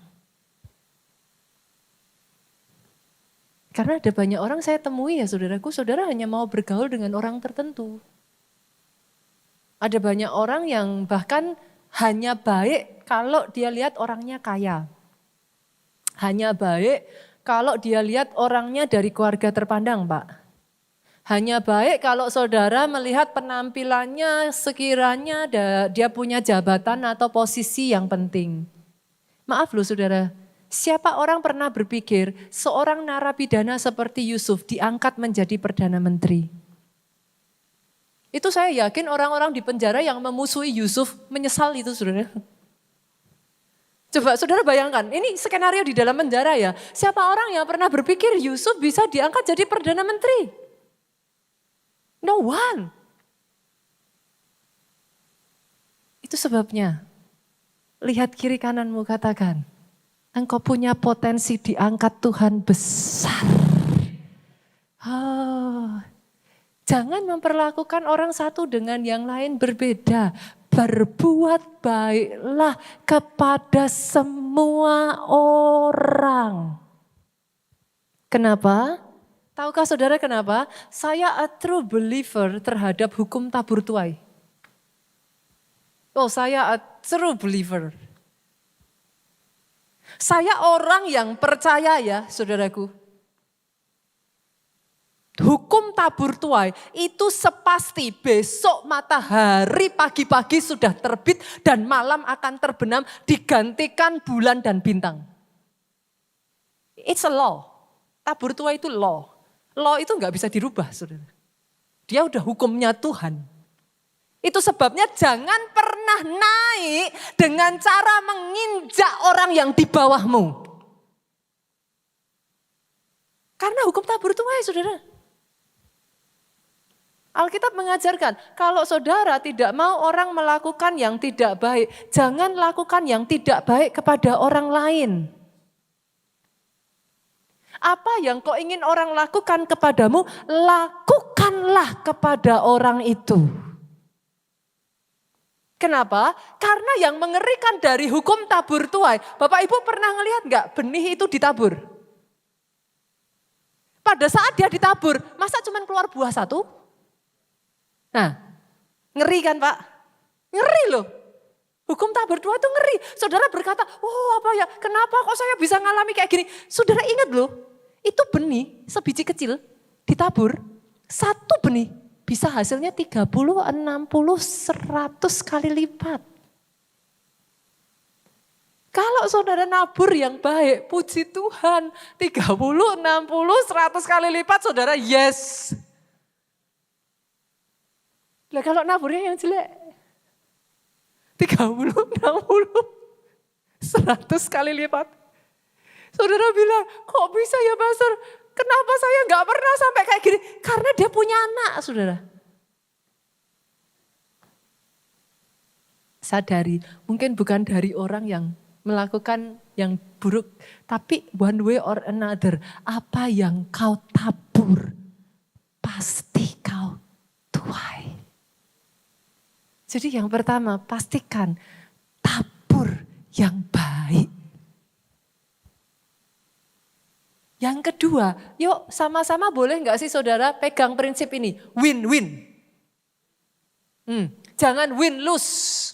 Karena ada banyak orang saya temui ya saudaraku, saudara hanya mau bergaul dengan orang tertentu. Ada banyak orang yang bahkan hanya baik kalau dia lihat orangnya kaya. Hanya baik kalau dia lihat orangnya dari keluarga terpandang, Pak. Hanya baik kalau saudara melihat penampilannya sekiranya dia punya jabatan atau posisi yang penting. Maaf loh saudara, siapa orang pernah berpikir seorang narapidana seperti Yusuf diangkat menjadi Perdana Menteri? Itu saya yakin orang-orang di penjara yang memusuhi Yusuf menyesal itu saudara. Coba saudara bayangkan, ini skenario di dalam penjara ya. Siapa orang yang pernah berpikir Yusuf bisa diangkat jadi Perdana Menteri? No one. Itu sebabnya, lihat kiri kananmu katakan, engkau punya potensi diangkat Tuhan besar. Jangan memperlakukan orang satu dengan yang lain berbeda. Berbuat baiklah kepada semua orang. Kenapa? Tahukah saudara kenapa? Saya a true believer terhadap hukum tabur tuai. Saya a true believer. Saya orang yang percaya ya saudaraku. Hukum tabur tuai itu sepasti besok matahari pagi-pagi sudah terbit dan malam akan terbenam digantikan bulan dan bintang. It's a law. Tabur tuai itu law. Law itu gak bisa dirubah saudara. Dia udah hukumnya Tuhan. Itu sebabnya jangan pernah naik dengan cara menginjak orang yang di bawahmu. Karena hukum tabur tuai saudara. Alkitab mengajarkan, kalau saudara tidak mau orang melakukan yang tidak baik, jangan lakukan yang tidak baik kepada orang lain. Apa yang kau ingin orang lakukan kepadamu, lakukanlah kepada orang itu. Kenapa? Karena yang mengerikan dari hukum tabur tuai, Bapak Ibu pernah ngelihat enggak benih itu ditabur? Pada saat dia ditabur, masa cuma keluar buah satu? Nah, ngeri kan Pak? Ngeri loh. Hukum tabur tuai itu ngeri. Saudara berkata, apa ya, kenapa kok saya bisa ngalami kayak gini? Saudara ingat loh, itu benih sebiji kecil ditabur, satu benih bisa hasilnya 30, 60, 100 kali lipat. Kalau saudara nabur yang baik, puji Tuhan, 30, 60, 100 kali lipat saudara yes. Lah kalau naburnya yang jelek, 30, 60, 100 kali lipat. Saudara bilang, kok bisa ya pastor? Kenapa saya gak pernah sampai kayak gini? Karena dia punya anak, saudara. Sadari, mungkin bukan dari orang yang melakukan yang buruk, tapi one way or another, apa yang kau tabur, pasti kau tuai. Jadi yang pertama, pastikan tabur yang baik. Yang kedua, yuk sama-sama boleh gak sih saudara pegang prinsip ini, win-win. Jangan win-lose.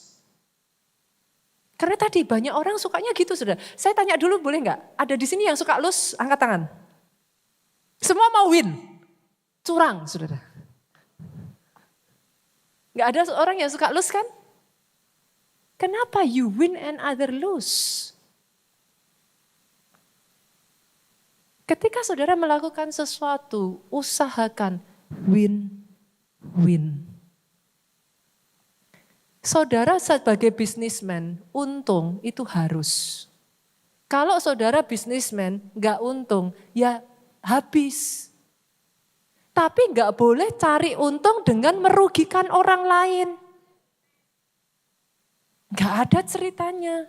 Karena tadi banyak orang sukanya gitu saudara. Saya tanya dulu boleh gak? Ada di sini yang suka lose, angkat tangan. Semua mau win. Curang saudara. Gak ada orang yang suka lose kan? Kenapa you win and other lose? Ketika saudara melakukan sesuatu, usahakan win-win. Saudara sebagai bisnismen, untung itu harus. Kalau saudara bisnismen gak untung, ya habis. Tapi gak boleh cari untung dengan merugikan orang lain. Gak ada ceritanya.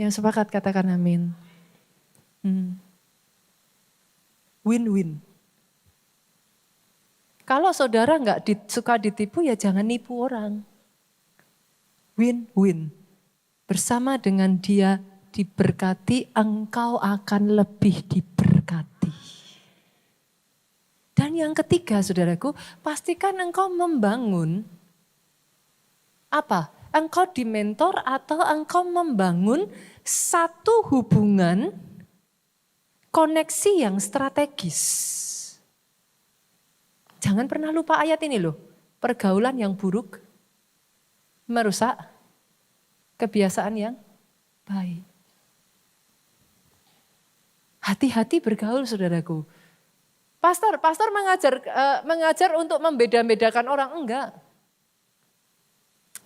Yang sepakat katakan amin. Win-win. Kalau saudara nggak suka ditipu ya jangan nipu orang. Win-win. Bersama dengan dia diberkati, engkau akan lebih diberkati. Dan yang ketiga saudaraku, pastikan engkau membangun apa? Engkau dimentor atau engkau membangun satu hubungan koneksi yang strategis. Jangan pernah lupa ayat ini loh. Pergaulan yang buruk merusak kebiasaan yang baik. Hati-hati bergaul saudaraku. Pastor mengajar untuk membeda-bedakan orang, enggak.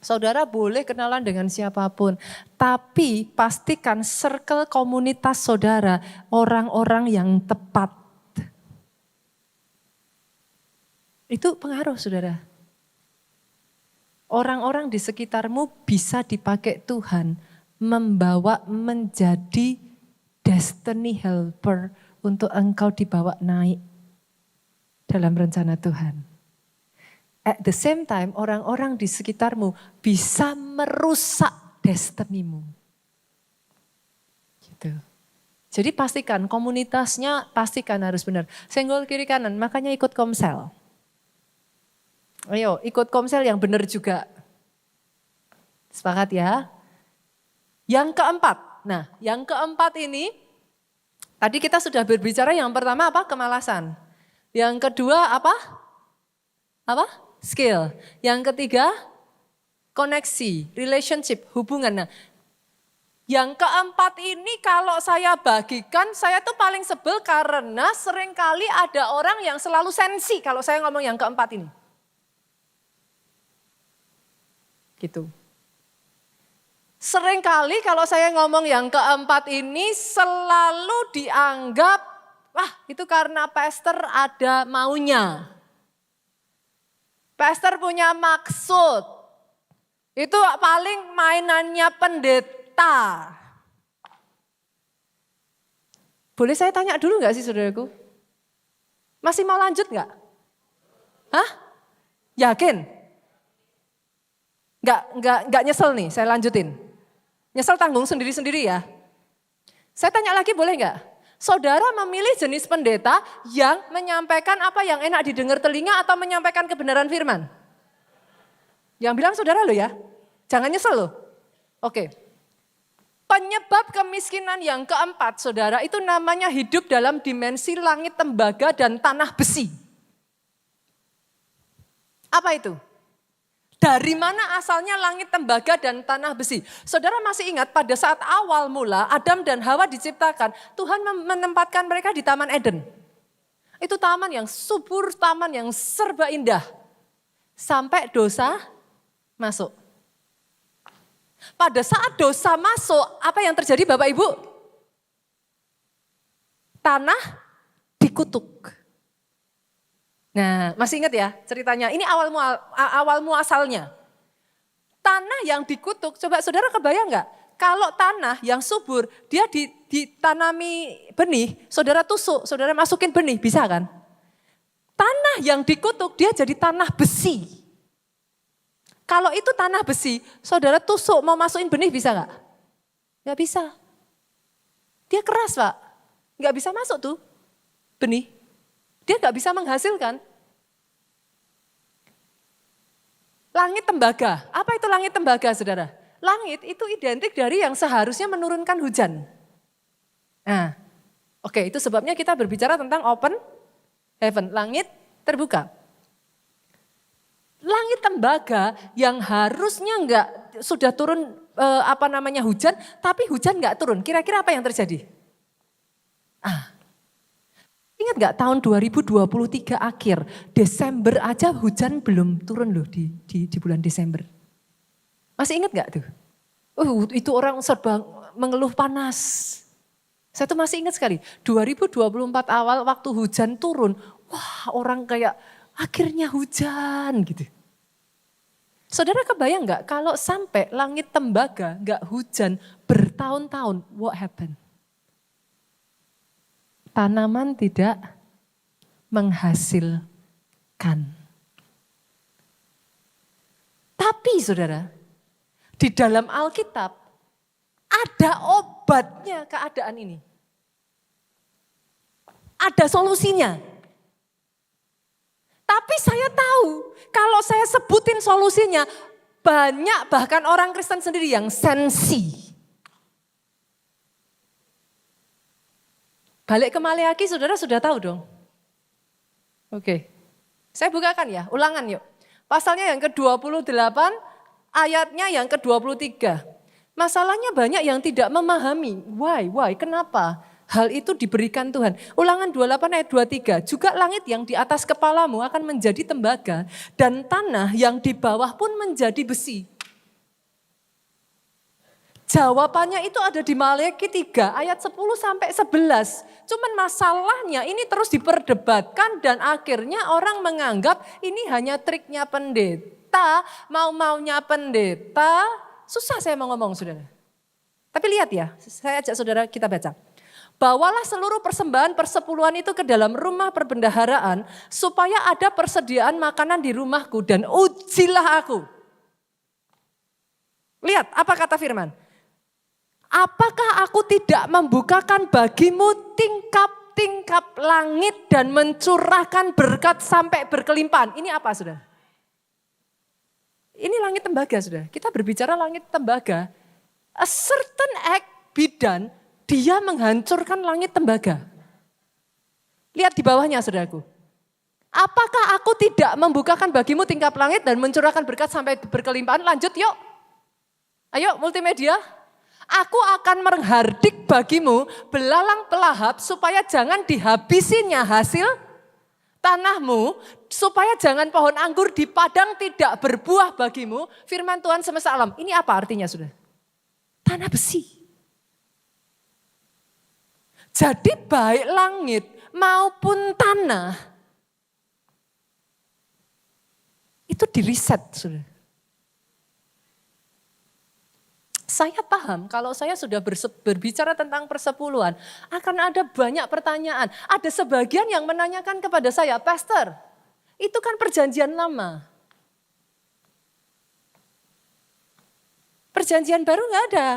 Saudara boleh kenalan dengan siapapun, tapi pastikan circle komunitas saudara orang-orang yang tepat. Itu pengaruh saudara. Orang-orang di sekitarmu bisa dipakai Tuhan membawa menjadi destiny helper untuk engkau dibawa naik dalam rencana Tuhan. At the same time, orang-orang di sekitarmu bisa merusak destinimu. Gitu. Jadi pastikan komunitasnya harus benar. Senggol kiri kanan, makanya ikut komsel. Ayo ikut komsel yang benar juga. Sepakat ya? Yang keempat. Nah yang keempat ini, tadi kita sudah berbicara yang pertama apa? Kemalasan. Yang kedua apa? Apa? Skill. Yang ketiga, koneksi, relationship, hubungan. Nah, yang keempat ini kalau saya bagikan, saya tuh paling sebel karena seringkali ada orang yang selalu sensi kalau saya ngomong yang keempat ini. Gitu. Seringkali kalau saya ngomong yang keempat ini selalu dianggap, wah itu karena pastor ada maunya. Pastor punya maksud, itu paling mainannya pendeta. Boleh saya tanya dulu gak sih saudaraku? Masih mau lanjut gak? Hah? Yakin? Gak nyesel nih, saya lanjutin. Nyesel tanggung sendiri-sendiri ya. Saya tanya lagi boleh gak? Saudara memilih jenis pendeta yang menyampaikan apa yang enak didengar telinga atau menyampaikan kebenaran firman? Yang bilang saudara lo ya, jangan nyesel lo. Oke. Penyebab kemiskinan yang keempat saudara itu namanya hidup dalam dimensi langit tembaga dan tanah besi. Apa itu? Dari mana asalnya langit tembaga dan tanah besi? Saudara masih ingat pada saat awal mula Adam dan Hawa diciptakan, Tuhan menempatkan mereka di Taman Eden. Itu taman yang subur, taman yang serba indah. sampai dosa masuk. Pada saat dosa masuk, apa yang terjadi Bapak Ibu? Tanah dikutuk. Nah, masih ingat ya ceritanya? Ini awal muasalnya. Tanah yang dikutuk, coba saudara kebayang nggak? Kalau tanah yang subur, dia ditanami benih, saudara tusuk, saudara masukin benih, bisa kan? Tanah yang dikutuk, dia jadi tanah besi. Kalau itu tanah besi, saudara tusuk mau masukin benih bisa nggak? Nggak bisa. Dia keras Pak, nggak bisa masuk tuh benih. Dia nggak bisa menghasilkan. Langit tembaga, apa itu langit tembaga saudara? Langit itu identik dari yang seharusnya menurunkan hujan. Nah, oke, itu sebabnya kita berbicara tentang open heaven, langit terbuka. Langit tembaga yang harusnya enggak sudah turun hujan, tapi hujan enggak turun. Kira-kira apa yang terjadi? Ingat enggak tahun 2023 akhir, Desember aja hujan belum turun loh di bulan Desember. Masih ingat enggak tuh? Itu orang serba mengeluh panas. Saya tuh masih ingat sekali, 2024 awal waktu hujan turun, wah orang kayak akhirnya hujan gitu. Saudara kebayang nggak kalau sampai langit tembaga nggak hujan bertahun-tahun, what happened? Tanaman tidak menghasilkan. Tapi saudara, di dalam Alkitab ada obatnya keadaan ini. Ada solusinya. Tapi saya tahu kalau saya sebutin solusinya, banyak bahkan orang Kristen sendiri yang sensi. Balik ke Maleakhi saudara sudah tahu dong. Oke, saya bukakan ya, ulangan yuk. Pasalnya yang ke-28, ayatnya yang ke-23. Masalahnya banyak yang tidak memahami. Why, kenapa? Hal itu diberikan Tuhan. Ulangan 28 ayat 23. Juga langit yang di atas kepalamu akan menjadi tembaga. Dan tanah yang di bawah pun menjadi besi. Jawabannya itu ada di Maleakhi 3 ayat 10 sampai 11. Cuman masalahnya ini terus diperdebatkan dan akhirnya orang menganggap ini hanya triknya pendeta, mau-maunya pendeta. Susah saya mau ngomong saudara. Tapi lihat ya, saya ajak saudara kita baca. Bawalah seluruh persembahan persepuluhan itu ke dalam rumah perbendaharaan supaya ada persediaan makanan di rumahku dan ujilah aku. Lihat apa kata firman. Apakah aku tidak membukakan bagimu tingkap-tingkap langit dan mencurahkan berkat sampai berkelimpahan. Ini apa saudara? Ini langit tembaga saudara. Kita berbicara langit tembaga. A certain act be done, dia menghancurkan langit tembaga. Lihat di bawahnya saudaraku. Apakah aku tidak membukakan bagimu tingkap langit dan mencurahkan berkat sampai berkelimpahan? Lanjut yuk. Ayo multimedia. Aku akan menghardik bagimu belalang pelahap supaya jangan dihabisinya hasil tanahmu, supaya jangan pohon anggur di padang tidak berbuah bagimu. Firman Tuhan semesta alam. Ini apa artinya sudah? Tanah besi. Jadi baik langit maupun tanah itu diriset sudah. Saya paham kalau saya sudah berbicara tentang persepuluhan, akan ada banyak pertanyaan. Ada sebagian yang menanyakan kepada saya, Pastor, itu kan perjanjian lama. Perjanjian baru nggak ada.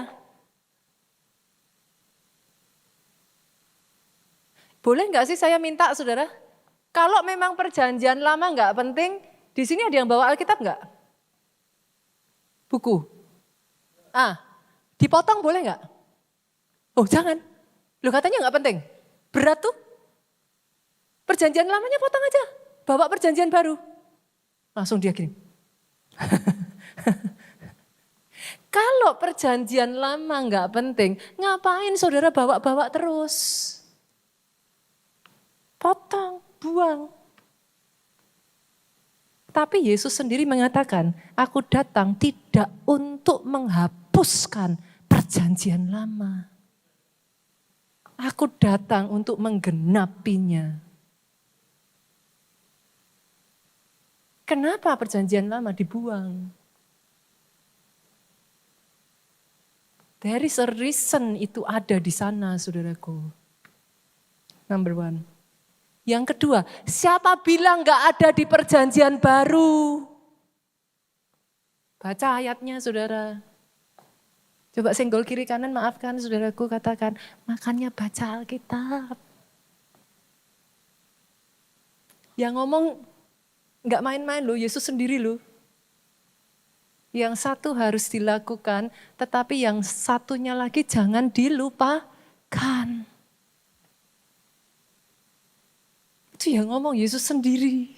Boleh nggak sih saya minta saudara, kalau memang perjanjian lama nggak penting, di sini ada yang bawa Alkitab nggak? Buku. Dipotong boleh nggak? Oh jangan, lo katanya nggak penting. Berat tuh. Perjanjian lamanya potong aja, bawa perjanjian baru. Langsung dia gini. Kalau perjanjian lama nggak penting, ngapain saudara bawa-bawa terus? Potong, buang. Tapi Yesus sendiri mengatakan, aku datang tidak untuk menghapuskan perjanjian lama. Aku datang untuk menggenapinya. Kenapa perjanjian lama dibuang? There is a reason itu ada di sana, saudaraku. Number one. Yang kedua, siapa bilang gak ada di perjanjian baru? Baca ayatnya, saudara. Coba senggol kiri kanan, maafkan saudaraku, katakan, makanya baca Alkitab. Yang ngomong gak main-main loh, Yesus sendiri loh. Yang satu harus dilakukan, tetapi yang satunya lagi jangan dilupakan. Itu yang ngomong Yesus sendiri.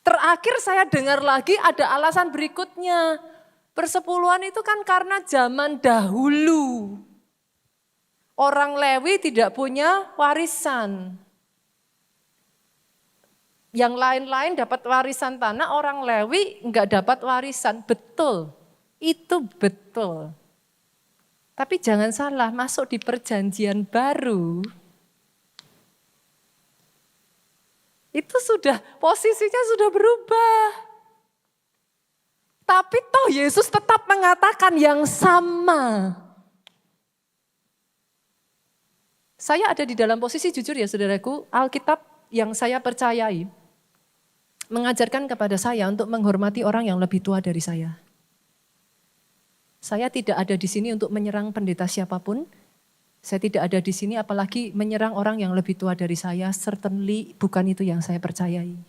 Terakhir saya dengar lagi ada alasan berikutnya. Persepuluhan itu kan karena zaman dahulu. Orang Lewi tidak punya warisan. Yang lain-lain dapat warisan tanah, orang Lewi enggak dapat warisan. Betul, itu betul. Tapi jangan salah, masuk di perjanjian baru, itu sudah, posisinya sudah berubah. Tapi toh Yesus tetap mengatakan yang sama. Saya ada di dalam posisi jujur ya saudaraku, Alkitab yang saya percayai mengajarkan kepada saya untuk menghormati orang yang lebih tua dari saya. Saya tidak ada di sini untuk menyerang pendeta siapapun. Saya tidak ada di sini apalagi menyerang orang yang lebih tua dari saya. Certainly bukan itu yang saya percayai.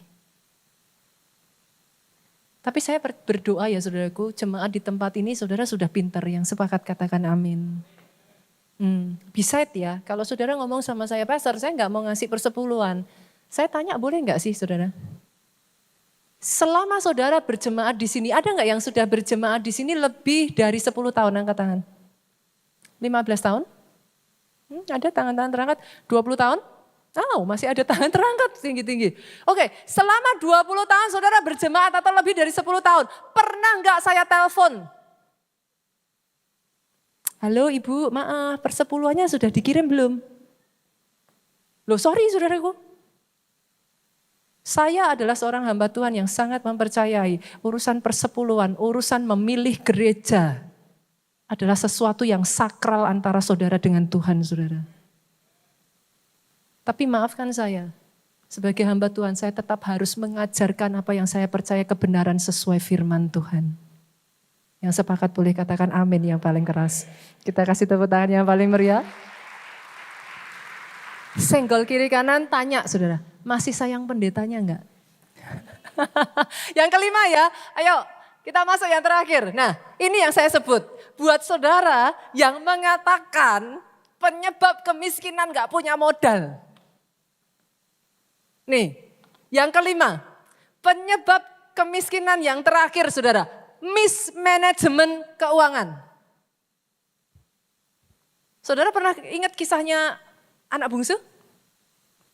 Tapi saya berdoa ya saudaraku, jemaat di tempat ini saudara sudah pintar, yang sepakat katakan amin. Beside ya, kalau saudara ngomong sama saya, pastor saya nggak mau ngasih persepuluhan. Saya tanya boleh nggak sih saudara? Selama saudara berjemaat di sini, ada nggak yang sudah berjemaat di sini lebih dari 10 tahun, angkat tangan? 15 tahun? Ada tangan-tangan terangkat, 20 tahun? Oh, masih ada tangan terangkat tinggi-tinggi. Oke, selama 20 tahun saudara berjemaat atau lebih dari 10 tahun, pernah nggak saya telepon? Halo ibu, maaf persepuluhannya sudah dikirim belum? Loh sorry saudaraku. Saya adalah seorang hamba Tuhan yang sangat mempercayai urusan persepuluhan, urusan memilih gereja adalah sesuatu yang sakral antara saudara dengan Tuhan, saudara. Tapi maafkan saya, sebagai hamba Tuhan saya tetap harus mengajarkan apa yang saya percaya kebenaran sesuai firman Tuhan. Yang sepakat boleh katakan amin yang paling keras. Kita kasih tepuk tangan yang paling meriah. Senggol kiri kanan, tanya saudara, masih sayang pendetanya enggak? Yang kelima ya, ayo kita masuk yang terakhir. Nah ini yang saya sebut, buat saudara yang mengatakan penyebab kemiskinan enggak punya modal. Nih, yang kelima, penyebab kemiskinan yang terakhir saudara, mismanagement keuangan. Saudara pernah ingat kisahnya anak bungsu?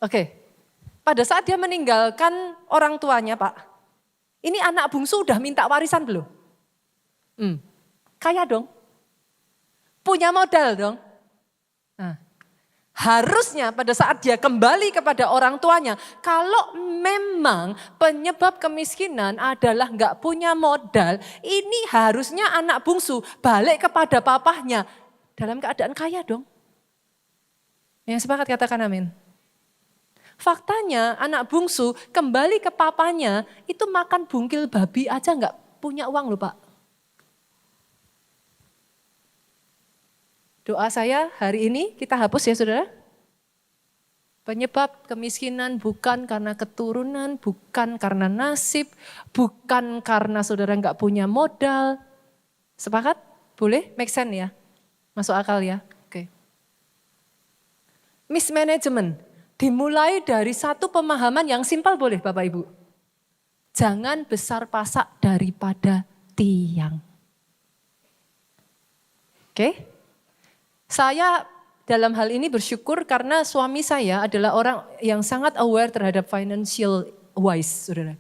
Oke, pada saat dia meninggalkan orang tuanya Pak, ini anak bungsu udah minta warisan belum? Kaya dong, punya modal dong. Nah, harusnya pada saat dia kembali kepada orang tuanya, kalau memang penyebab kemiskinan adalah nggak punya modal, ini harusnya anak bungsu balik kepada papahnya dalam keadaan kaya dong. Yang sepakat katakan amin. Faktanya anak bungsu kembali ke papanya itu makan bungkil babi aja nggak punya uang loh Pak. Doa saya hari ini kita hapus ya saudara. Penyebab kemiskinan bukan karena keturunan, bukan karena nasib, bukan karena saudara nggak punya modal. Sepakat? Boleh? Make sense ya? Masuk akal ya? Oke. Mismanagement dimulai dari satu pemahaman yang simpel boleh Bapak Ibu. Jangan besar pasak daripada tiang. Oke? Saya dalam hal ini bersyukur karena suami saya adalah orang yang sangat aware terhadap financial wise, saudara.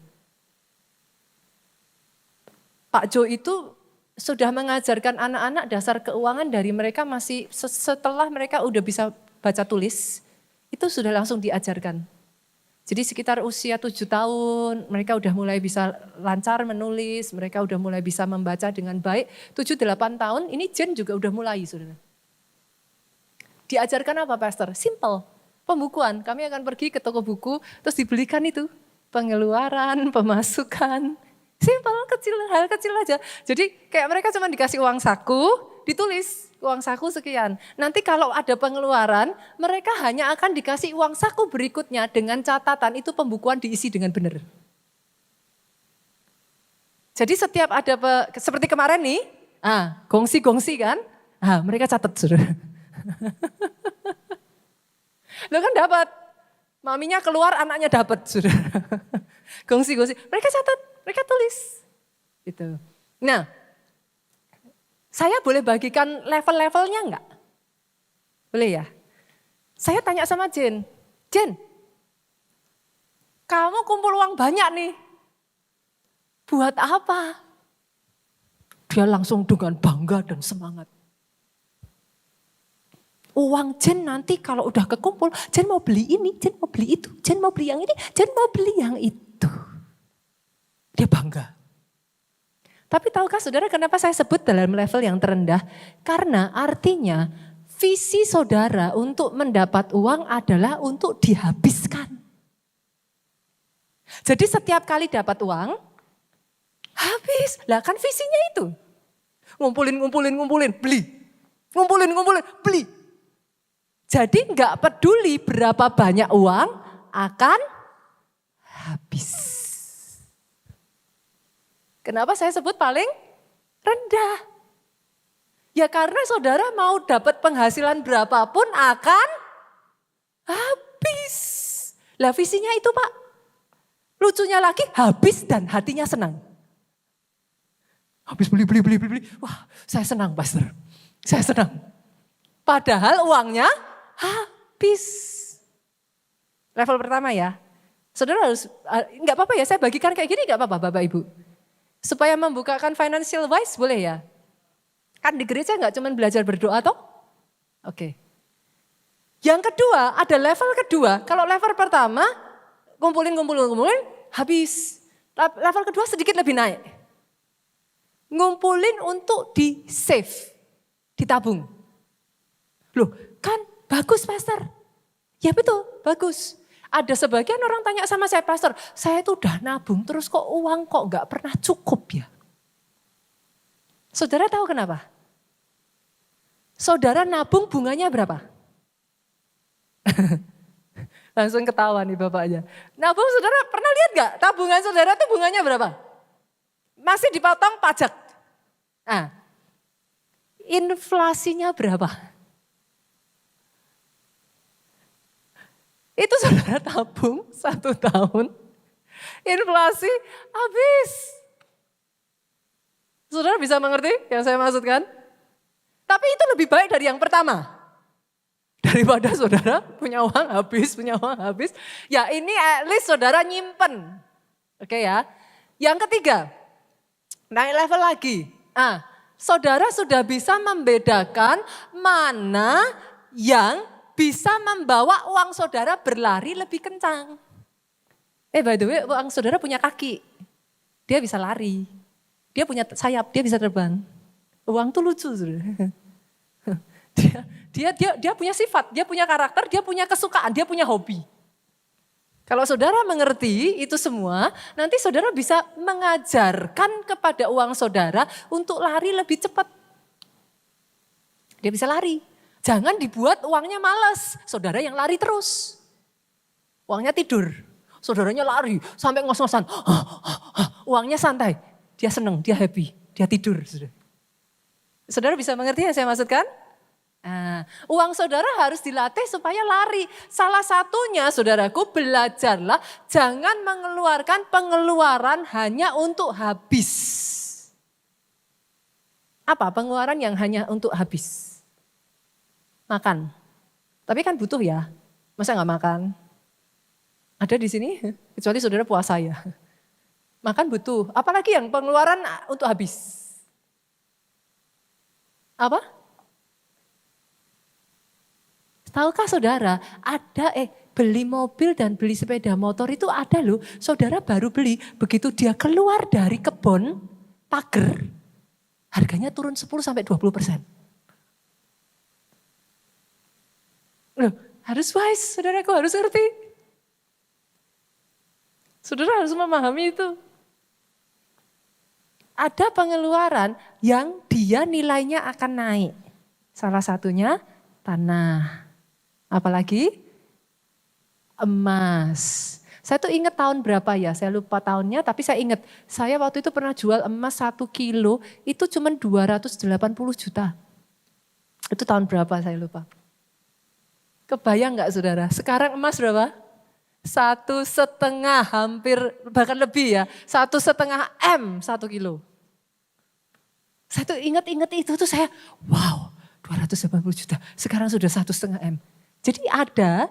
Pak Jo itu sudah mengajarkan anak-anak dasar keuangan dari mereka masih setelah mereka udah bisa baca tulis, itu sudah langsung diajarkan. Jadi sekitar usia 7 tahun mereka udah mulai bisa lancar menulis, mereka udah mulai bisa membaca dengan baik. 7-8 tahun ini Jen juga udah mulai, saudara. Diajarkan apa pastor? Simple, pembukuan. Kami akan pergi ke toko buku terus dibelikan itu pengeluaran, pemasukan. Simple, hal kecil aja. Jadi kayak mereka cuma dikasih uang saku, ditulis uang saku sekian. Nanti kalau ada pengeluaran, mereka hanya akan dikasih uang saku berikutnya dengan catatan itu pembukuan diisi dengan benar. Jadi setiap ada, seperti kemarin nih, gongsi kan, mereka catat sudah. Lo kan dapat, maminya keluar anaknya dapat sudah. Gongsi, mereka catat. Mereka tulis. Gitu. Nah, saya boleh bagikan level-levelnya enggak? Boleh ya? Saya tanya sama Jen, kamu kumpul uang banyak nih. Buat apa? Dia langsung dengan bangga dan semangat. Uang Jen nanti kalau udah kekumpul, Jen mau beli ini, Jen mau beli itu, Jen mau beli yang ini, Jen mau beli yang itu. Dia bangga. Tapi tahukah saudara kenapa saya sebut dalam level yang terendah? Karena artinya visi saudara untuk mendapat uang adalah untuk dihabiskan. Jadi setiap kali dapat uang, habis. Lah kan visinya itu. Ngumpulin, beli. Ngumpulin, beli. Jadi enggak peduli berapa banyak uang akan habis. Kenapa saya sebut paling rendah? Ya karena saudara mau dapat penghasilan berapapun akan habis. Lah visinya itu Pak. Lucunya lagi habis dan hatinya senang. Habis beli. Wah saya senang pastor. Saya senang. Padahal uangnya habis. Level pertama ya. Saudara harus, enggak apa-apa ya saya bagikan kayak gini enggak apa-apa Bapak Ibu. Supaya membukakan financial wise boleh ya? Kan di gereja enggak cuma belajar berdoa toh? Oke. Yang kedua, ada level kedua. Kalau level pertama, kumpulin, habis. Level kedua sedikit lebih naik. Ngumpulin untuk di save, ditabung. Loh kan bagus pastor. Ya betul, bagus. Ada sebagian orang tanya sama saya, pastor, saya itu udah nabung terus kok uang kok gak pernah cukup ya. Saudara tahu kenapa? Saudara nabung bunganya berapa? Langsung ketawa nih bapaknya. Nabung saudara pernah lihat gak tabungan saudara tuh bunganya berapa? Masih dipotong pajak. Nah, inflasinya berapa? Itu saudara tabung 1 tahun, inflasi habis. Saudara bisa mengerti yang saya maksudkan? Tapi itu lebih baik dari yang pertama. Daripada saudara punya uang habis. Ya ini at least saudara nyimpen. Oke ya. Yang ketiga, naik level lagi. Saudara sudah bisa membedakan mana yang bisa membawa uang saudara berlari lebih kencang. By the way, uang saudara punya kaki. Dia bisa lari. Dia punya sayap, dia bisa terbang. Uang tuh lucu. Dia punya sifat, dia punya karakter, dia punya kesukaan, dia punya hobi. Kalau saudara mengerti itu semua, nanti saudara bisa mengajarkan kepada uang saudara untuk lari lebih cepat. Dia bisa lari. Jangan dibuat uangnya malas, saudara yang lari terus. Uangnya tidur, saudaranya lari sampai ngos-ngosan. Uangnya santai, dia senang, dia happy, dia tidur. Saudara bisa mengerti yang saya maksudkan? Uang saudara harus dilatih supaya lari. Salah satunya saudaraku belajarlah jangan mengeluarkan pengeluaran hanya untuk habis. Apa pengeluaran yang hanya untuk habis? Makan. Tapi kan butuh ya, masa gak makan? Ada di sini, kecuali saudara puasa ya. Makan butuh, apalagi yang pengeluaran untuk habis. Apa? Tahukah saudara, ada beli mobil dan beli sepeda motor itu ada loh. Saudara baru beli, begitu dia keluar dari kebun, pagar, harganya turun 10-20%. Loh, harus wise, saudaraku harus ngerti. Saudara harus memahami itu. Ada pengeluaran yang dia nilainya akan naik. Salah satunya tanah. Apalagi emas. Saya tuh ingat tahun berapa ya, saya lupa tahunnya, tapi saya ingat. Saya waktu itu pernah jual emas 1 kilo, itu cuma 280 juta. Itu tahun berapa saya lupa. Kebayang gak saudara, sekarang emas berapa? 1,5 hampir bahkan lebih ya, 1,5 M 1 kilo. Saya tuh ingat-ingat itu tuh saya, wow 280 juta, sekarang sudah 1,5 M. Jadi ada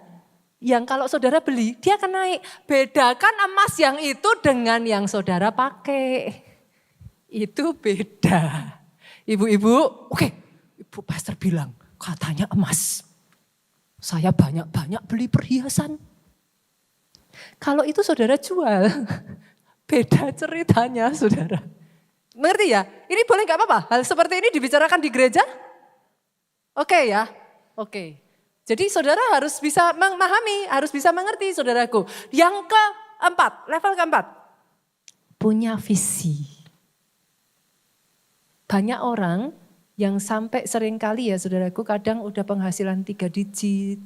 yang kalau saudara beli dia akan naik. Bedakan emas yang itu dengan yang saudara pakai. Itu beda. Ibu-ibu, oke, Ibu pastor bilang katanya emas. Saya banyak-banyak beli perhiasan. Kalau itu saudara jual, beda ceritanya saudara. Mengerti ya? Ini boleh gak apa-apa? Hal seperti ini dibicarakan di gereja? Oke ya? Oke. Jadi saudara harus bisa memahami, harus bisa mengerti saudaraku. Yang keempat, level keempat. Punya visi. Banyak orang yang sampai seringkali ya saudaraku kadang udah penghasilan 3 digit,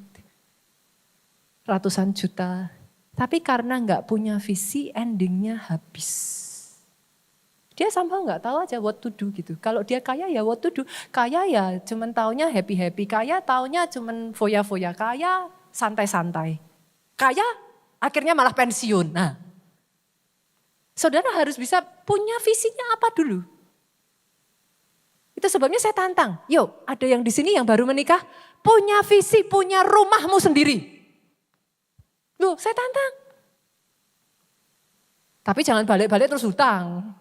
ratusan juta. Tapi karena nggak punya visi, endingnya habis. Dia somehow nggak tahu aja what to do gitu. Kalau dia kaya ya what to do. Kaya ya cuman taunya happy-happy. Kaya taunya cuman foya-foya. Kaya santai-santai. Kaya akhirnya malah pensiun. Nah, saudara harus bisa punya visinya apa dulu. Itu sebabnya saya tantang. Yuk, ada yang di sini yang baru menikah, punya visi, punya rumahmu sendiri. Loh, saya tantang. Tapi jangan balik-balik terus hutang.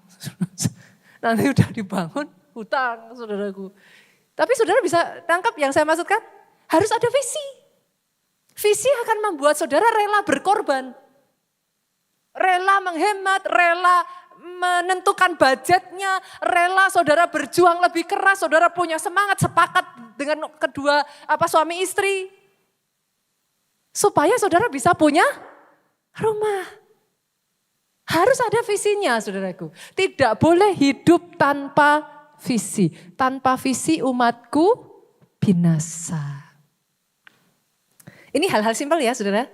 Nanti udah dibangun hutang, saudaraku. Tapi saudara bisa tangkap yang saya maksudkan? Harus ada visi. Visi akan membuat saudara rela berkorban. Rela menghemat, rela menentukan budgetnya, rela saudara berjuang lebih keras, saudara punya semangat, sepakat dengan kedua suami istri. Supaya saudara bisa punya rumah. Harus ada visinya saudaraku. Tidak boleh hidup tanpa visi. Tanpa visi umatku binasa. Ini hal-hal simpel ya saudara.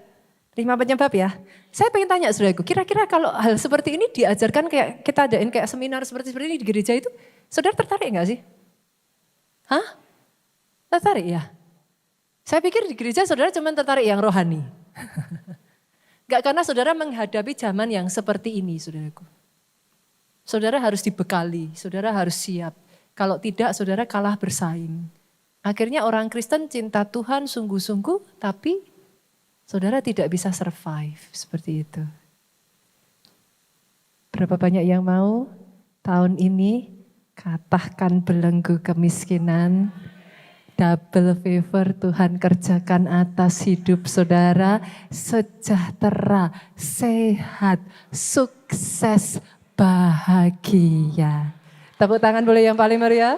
5 penyebab ya. Saya pengen tanya saudaraku, kira-kira kalau hal seperti ini diajarkan kayak kita adain kayak seminar seperti ini di gereja itu, saudara tertarik gak sih? Hah? Tertarik ya? Saya pikir di gereja saudara cuma tertarik yang rohani. Gak karena saudara menghadapi zaman yang seperti ini saudaraku. Saudara harus dibekali, saudara harus siap. Kalau tidak saudara kalah bersaing. Akhirnya orang Kristen cinta Tuhan sungguh-sungguh tapi saudara tidak bisa survive seperti itu. Berapa banyak yang mau tahun ini katakan belenggu kemiskinan, double favor Tuhan kerjakan atas hidup saudara, sejahtera, sehat, sukses, bahagia. Tepuk tangan boleh yang paling meriah.